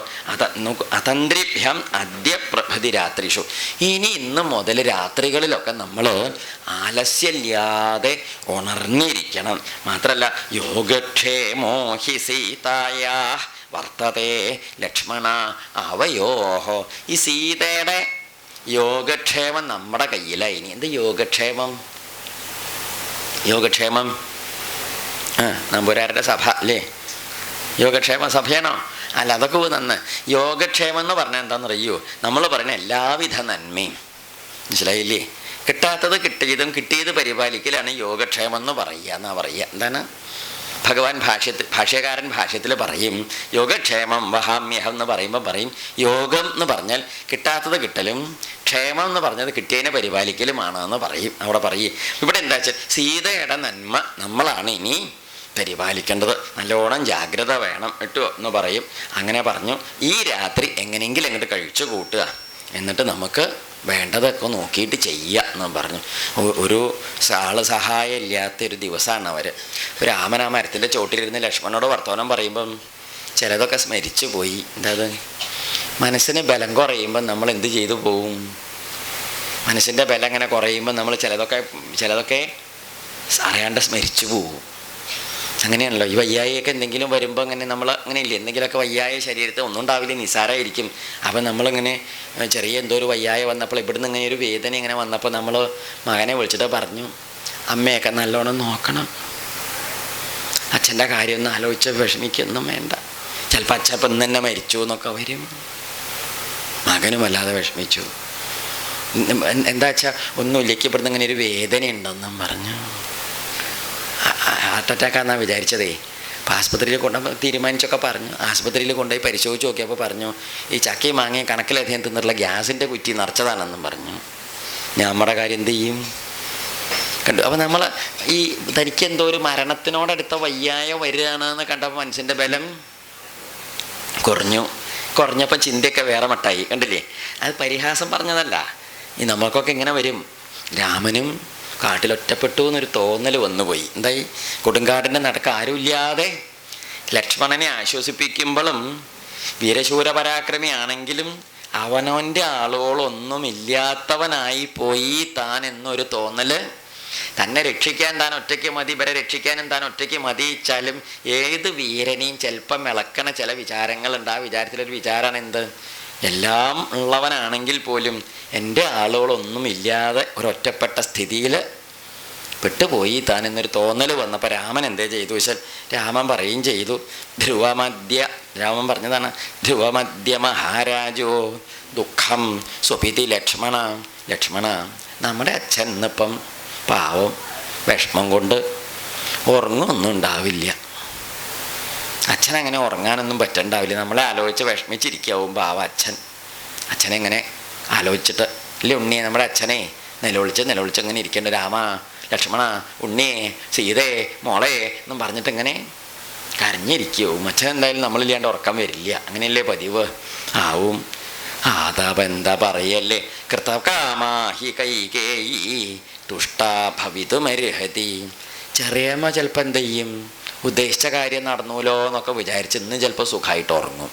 അതന്ത്രിഭ്യം അദ്യ പ്രഭൃതി രാത്രിഷു. ഇന്ന് മുതൽ രാത്രികളിലൊക്കെ നമ്മൾ ആലസ്യമില്ലാതെ ഉണർന്നിരിക്കണം. മാത്രമല്ല യോഗക്ഷേമോ ഹി സീതായാ വർത്തതേ ലക്ഷ്മണ അവയോഹോ. ഈ സീതയുടെ യോഗക്ഷേമം നമ്മുടെ കയ്യിലായി. ഇനി എന്ത് യോഗക്ഷേമം? യോഗക്ഷേമം നമ്പൂരാരുടെ സഭ അല്ലേ? യോഗക്ഷേമ സഭയാണോ? അല്ല, അതൊക്കെ നന്ന്. യോഗക്ഷേമം എന്ന് പറഞ്ഞാൽ എന്താണെന്നറിയോ? നമ്മൾ പറയുന്ന എല്ലാവിധ നന്മയും. മനസ്സിലായില്ലേ? കിട്ടാത്തത് കിട്ടിയതും കിട്ടിയത് പരിപാലിക്കലാണ് യോഗക്ഷേമം എന്ന് പറയുക. എന്നാ പറയുക. എന്താണ്? ഭഗവാൻ ഭാഷ്യകാരൻ ഭാഷ്യത്തിൽ പറയും യോഗക്ഷേമം വഹാമ്യഹം എന്ന് പറയുമ്പോൾ പറയും യോഗം എന്ന് പറഞ്ഞാൽ കിട്ടാത്തത് കിട്ടലും, ക്ഷേമം എന്ന് പറഞ്ഞത് കിട്ടിയതിനെ പരിപാലിക്കലുമാണ് എന്ന് പറയും. അവിടെ പറയും. ഇവിടെ എന്താ വെച്ചാൽ സീതയുടെ നന്മ നമ്മളാണ് ഇനി പരിപാലിക്കേണ്ടത്. നല്ലോണം ജാഗ്രത വേണം കേട്ടോ എന്ന് പറയും. അങ്ങനെ പറഞ്ഞു ഈ രാത്രി എങ്ങനെയെങ്കിലും അങ്ങോട്ട് കഴിച്ചു കൂട്ടുക. എന്നിട്ട് നമുക്ക് വേണ്ടതൊക്കെ നോക്കിയിട്ട് ചെയ്യുക എന്ന് പറഞ്ഞു. ഒരു ആള് സഹായം ഇല്ലാത്തൊരു ദിവസമാണ് അവർ. രാമൻ ആ മരത്തിൻ്റെ ചോട്ടിലിരുന്ന് ലക്ഷ്മണനോട് വർത്തമാനം പറയുമ്പം ചിലതൊക്കെ സ്മരിച്ചു പോയി. എന്താത്? മനസ്സിന് ബലം കുറയുമ്പം നമ്മൾ എന്ത് ചെയ്തു പോവും? മനസ്സിൻ്റെ ബലം അങ്ങനെ കുറയുമ്പോൾ നമ്മൾ ചിലതൊക്കെ അറിയാണ്ട് സ്മരിച്ചു പോവും. അങ്ങനെയാണല്ലോ ഈ വയ്യായൊക്കെ എന്തെങ്കിലും വരുമ്പോൾ അങ്ങനെ നമ്മൾ അങ്ങനെ ഇല്ല, എന്തെങ്കിലുമൊക്കെ വയ്യായ ശരീരത്തിൽ ഒന്നും ഉണ്ടാവില്ല, നിസ്സാരമായിരിക്കും. അപ്പം നമ്മളിങ്ങനെ ചെറിയ എന്തോ ഒരു വയ്യായ വന്നപ്പോൾ ഇവിടുന്ന് ഇങ്ങനെ ഒരു വേദന ഇങ്ങനെ വന്നപ്പോൾ നമ്മൾ മകനെ വിളിച്ചിട്ട് പറഞ്ഞു, അമ്മയൊക്കെ നല്ലോണം നോക്കണം, അച്ഛൻ്റെ കാര്യമൊന്നും ആലോചിച്ച് വിഷമിക്കൊന്നും വേണ്ട, ചിലപ്പോൾ അച്ഛപ്പം ഇന്ന് തന്നെ മരിച്ചു എന്നൊക്കെ വരും. മകനും വല്ലാതെ വിഷമിച്ചു. എന്താ വെച്ചാൽ ഒന്നുമില്ലേക്ക് ഇവിടുന്ന് ഇങ്ങനെ ഒരു വേദന ഉണ്ടെന്നും പറഞ്ഞു. ഹാർട്ട് അറ്റാക്കാന്നാണ് വിചാരിച്ചതേ. അപ്പോൾ ആസ്പത്രിയിൽ കൊണ്ടുപോയി തീരുമാനിച്ചൊക്കെ പറഞ്ഞു. ആസ്പത്രിയിൽ കൊണ്ടുപോയി പരിശോധിച്ച് നോക്കിയപ്പോൾ പറഞ്ഞു, ഈ ചക്കയും മാങ്ങയും കണക്കിലധികം തിന്നിട്ടുള്ള ഗ്യാസിൻ്റെ കുറ്റി നിറച്ചതാണെന്നും പറഞ്ഞു. നമ്മുടെ കാര്യം എന്ത് ചെയ്യും? കണ്ടു. അപ്പോൾ നമ്മൾ ഈ തനിക്ക് എന്തോ ഒരു മരണത്തിനോടടുത്ത വയ്യായ വരികയാണെന്ന് കണ്ടപ്പോൾ മനസ്സിൻ്റെ ബലം കുറഞ്ഞപ്പോൾ ചിന്തയൊക്കെ വേറെ മട്ടായി. കണ്ടില്ലേ? അത് പരിഹാസം പറഞ്ഞതല്ല. ഈ നമ്മൾക്കൊക്കെ ഇങ്ങനെ വരും. രാമനും കാട്ടിലൊറ്റപ്പെട്ടു എന്നൊരു തോന്നൽ വന്നുപോയി. എന്തായി? കൊടുങ്കാടിൻ്റെ നടക്ക് ആരുമില്ലാതെ ലക്ഷ്മണനെ ആശ്വസിപ്പിക്കുമ്പോഴും വീരശൂരപരാക്രമിയാണെങ്കിലും അവനവൻ്റെ ആളുകളൊന്നുമില്ലാത്തവനായി പോയി താൻ എന്നൊരു തോന്നൽ. തന്നെ രക്ഷിക്കാൻ താൻ ഒറ്റയ്ക്ക് മതി, ഇവരെ രക്ഷിക്കാനും താൻ ഒറ്റയ്ക്ക് മതിച്ചാലും ഏത് വീരനെയും ചിലപ്പം ഇളക്കണ ചില വിചാരങ്ങളുണ്ട്. ആ വിചാരത്തിലൊരു വിചാരമാണ് എന്ത്? എല്ലാം ഉള്ളവനാണെങ്കിൽ പോലും എൻ്റെ ആളുകളൊന്നും ഇല്ലാതെ ഒരൊറ്റപ്പെട്ട സ്ഥിതിയിൽ പെട്ടുപോയി താൻ എന്നൊരു തോന്നൽ വന്നപ്പോൾ രാമൻ എന്തേ ചെയ്തു വെച്ചാൽ രാമൻ പറയുകയും ചെയ്തു, രാമൻ പറഞ്ഞതാണ്, ധ്രുവമദ്യ മഹാരാജോ ദുഃഖം സ്വപിതി ലക്ഷ്മണ. നമ്മുടെ അച്ഛൻ ഇന്നിപ്പം പാവം വിഷമം കൊണ്ട് ഉറങ്ങൊന്നും ഉണ്ടാവില്ല. അച്ഛനങ്ങനെ ഉറങ്ങാനൊന്നും പറ്റണ്ടാവില്ല. നമ്മളെ ആലോചിച്ച് വിഷമിച്ചിരിക്കാവും പാവ അച്ഛനെങ്ങനെ ആലോചിച്ചിട്ട് അല്ലേ ഉണ്ണിയെ, നമ്മുടെ അച്ഛനെ നിലവിളിച്ച് അങ്ങനെ ഇരിക്കേണ്ട. രാമ, ലക്ഷ്മണ, ഉണ്ണിയെ, സീതേ, മോളെ എന്നും പറഞ്ഞിട്ട് ഇങ്ങനെ കരഞ്ഞിരിക്കും. അച്ഛൻ എന്തായാലും നമ്മളില്ലാണ്ട് ഉറക്കം വരില്ല. അങ്ങനെയല്ലേ പതിവ് ആവും. ആതാപം എന്താ പറയല്ലേ? കൃതകാമാഹി കൈകേയി തുഷ്ടാ ഭവിതുമർഹതി. ചെറിയമ്മ ചിലപ്പോൾ എന്ത് ചെയ്യും? ഉദ്ദേശിച്ച കാര്യം നടന്നൂലോ എന്നൊക്കെ വിചാരിച്ച് ഇന്ന് ചിലപ്പോൾ സുഖമായിട്ട് ഉറങ്ങും.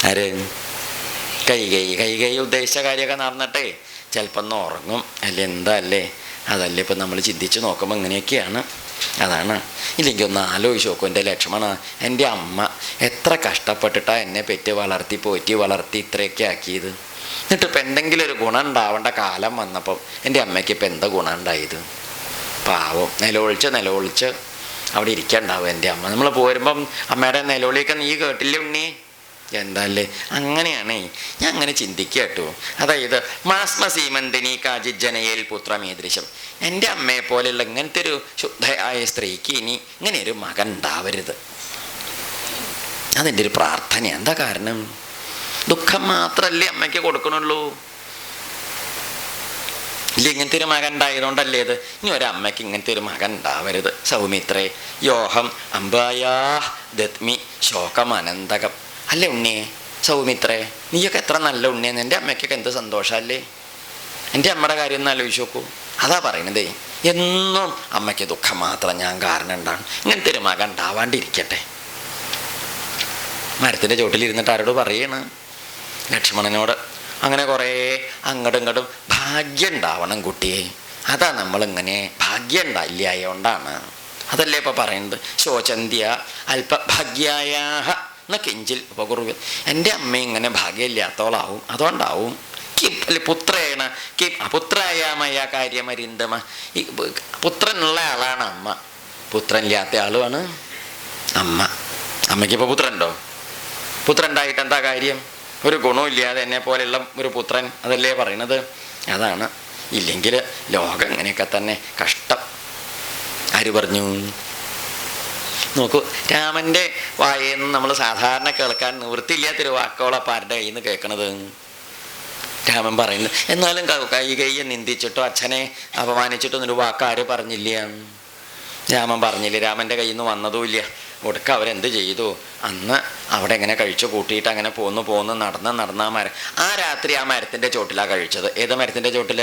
ആര്? കൈകൈ ഉദ്ദേശിച്ച കാര്യമൊക്കെ നടന്നിട്ടേ ചിലപ്പോൾ ഒന്ന് ഉറങ്ങും. അല്ലേ? എന്താ അല്ലേ? അതല്ലേ ഇപ്പം നമ്മൾ ചിന്തിച്ച് നോക്കുമ്പോൾ ഇങ്ങനെയൊക്കെയാണ്. അതാണ്. ഇല്ലെങ്കിൽ ഒന്ന് ആലോചിച്ച് നോക്കും. എൻ്റെ ലക്ഷ്മണ, എൻ്റെ അമ്മ എത്ര കഷ്ടപ്പെട്ടിട്ടാണ് എന്നെ പെറ്റ് വളർത്തി പോറ്റി വളർത്തി ഇത്രയൊക്കെ ആക്കിയത്. എന്നിട്ടിപ്പോൾ എന്തെങ്കിലും ഒരു ഗുണം ഉണ്ടാവേണ്ട കാലം വന്നപ്പം എൻ്റെ അമ്മയ്ക്ക് ഇപ്പം എന്താ ഗുണം ഉണ്ടായത്? പാവം നിലവിളിച്ച് അവിടെ ഇരിക്കണ്ടാവും എൻ്റെ അമ്മ. നമ്മൾ പോരുമ്പം അമ്മയുടെ നിലവിളിയൊക്കെ നീ കേട്ടില്ലേ ഉണ്ണി? എന്താല്ലേ? അങ്ങനെയാണേ. ഞാൻ അങ്ങനെ ചിന്തിക്കുക കേട്ടോ. അതായത് മാസ്മസീമന്തിനി കാജിജനയേൽ പുത്രമീദൃശം. എൻ്റെ അമ്മയെ പോലെയുള്ള ഇങ്ങനത്തെ ഒരു ശുദ്ധയായ സ്ത്രീക്ക് ഇനി ഇങ്ങനെ ഒരു മകൻ ഉണ്ടാവരുത്. അതെൻ്റെ ഒരു പ്രാർത്ഥനയാണ്. എന്താ കാരണം? ദുഃഖം മാത്രമല്ലേ അമ്മയ്ക്ക് കൊടുക്കണുള്ളൂ. ഇല്ല, ഇങ്ങനത്തെ ഒരു മകൻ ഉണ്ടായതുകൊണ്ടല്ലേ ഇത്. ഇനി ഒരമ്മയ്ക്ക് ഇങ്ങനത്തെ ഒരു മകൻ ഉണ്ടാവരുത്. സൗമിത്രേ യോഹം അംബായാ ദത്മി ശോകമനന്തകം. അല്ലേ ഉണ്ണിയെ? സൗമിത്രേ, നീയൊക്കെ എത്ര നല്ല ഉണ്ണിയെന്ന്. എൻ്റെ അമ്മയ്ക്കൊക്കെ എന്ത് സന്തോഷമല്ലേ? എൻ്റെ അമ്മയുടെ കാര്യം ഒന്ന് ആലോചിച്ച് നോക്കൂ. അതാ പറയണതേ. എന്നും അമ്മയ്ക്ക് ദുഃഖം മാത്രം ഞാൻ കാരണം ഉണ്ടാണ്. ഇങ്ങനത്തെ ഒരു മകൻ ഉണ്ടാവാണ്ടിരിക്കട്ടെ. മരത്തിൻ്റെ ചോട്ടിലിരുന്നിട്ട് ആരോട് പറയണ്? ലക്ഷ്മണനോട്. അങ്ങനെ കുറേ അങ്ങോട്ടും ഇങ്ങോട്ടും ഭാഗ്യം ഉണ്ടാവണം കുട്ടിയെ. അതാ നമ്മളിങ്ങനെ ഭാഗ്യം ഉണ്ടായില്ലായോണ്ടാണ്. അതല്ലേ ഇപ്പോൾ പറയുന്നത്. ശോചന്ത്യ അല്പഭാഗ്യായ എന്ന കിഞ്ചിൽ ഉപകുറുവ. എൻ്റെ അമ്മ ഇങ്ങനെ ഭാഗ്യമില്ലാത്തോളാവും. അതുകൊണ്ടാവും. പുത്രേണ പുത്രായാമയ കാര്യമരിന്തമ. ഈ പുത്രനുള്ള ആളാണ് അമ്മ, പുത്രനില്ലാത്ത ആളുമാണ് അമ്മ. അമ്മയ്ക്കിപ്പോൾ പുത്രനുണ്ടോ? പുത്രൻ ഉണ്ടായിട്ട് എന്താ കാര്യം? ഒരു ഗുണമില്ലാതെ എന്നെ പോലെയുള്ള ഒരു പുത്രൻ. അതല്ലേ പറയണത്. അതാണ്. ഇല്ലെങ്കിൽ ലോകം ഇങ്ങനെയൊക്കെ തന്നെ കഷ്ടം. ആര് പറഞ്ഞു? നോക്കൂ, രാമൻ്റെ വായെന്ന് നമ്മൾ സാധാരണ കേൾക്കാൻ നിവൃത്തിയില്ലാത്തൊരു വാക്കുകളപ്പം ആരുടെ കയ്യിൽ നിന്ന് കേൾക്കണത്? രാമൻ പറയുന്നത്. എന്നാലും കൈകയ്യെ നിന്ദിച്ചിട്ടോ അച്ഛനെ അപമാനിച്ചിട്ടൊന്നൊരു വാക്ക് ആര് പറഞ്ഞില്ല? രാമൻ പറഞ്ഞില്ല. രാമൻ്റെ കയ്യിൽ നിന്ന് വന്നതുമില്ല. ഒടുക്ക അവരെന്ത് ചെയ്തു, അന്ന് അവിടെ ഇങ്ങനെ കഴിച്ചു കൂട്ടിയിട്ട് അങ്ങനെ പോന്ന് നടന്ന ആ മരം, ആ രാത്രി ആ മരത്തിൻ്റെ ചോട്ടിലാണ് കഴിച്ചത്. ഏത് മരത്തിൻ്റെ ചോട്ടിൽ?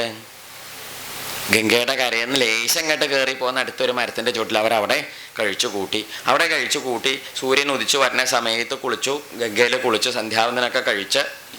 ഗംഗയുടെ കരയെന്ന് ലേശം കെട്ട് കയറി പോകുന്ന അടുത്തൊരു മരത്തിൻ്റെ ചോട്ടിൽ അവരവിടെ കഴിച്ചു കൂട്ടി. സൂര്യൻ ഉദിച്ചു വരുന്ന സമയത്ത് കുളിച്ചു, ഗംഗയിൽ കുളിച്ചു, സന്ധ്യാവന്തനൊക്കെ കഴിച്ച്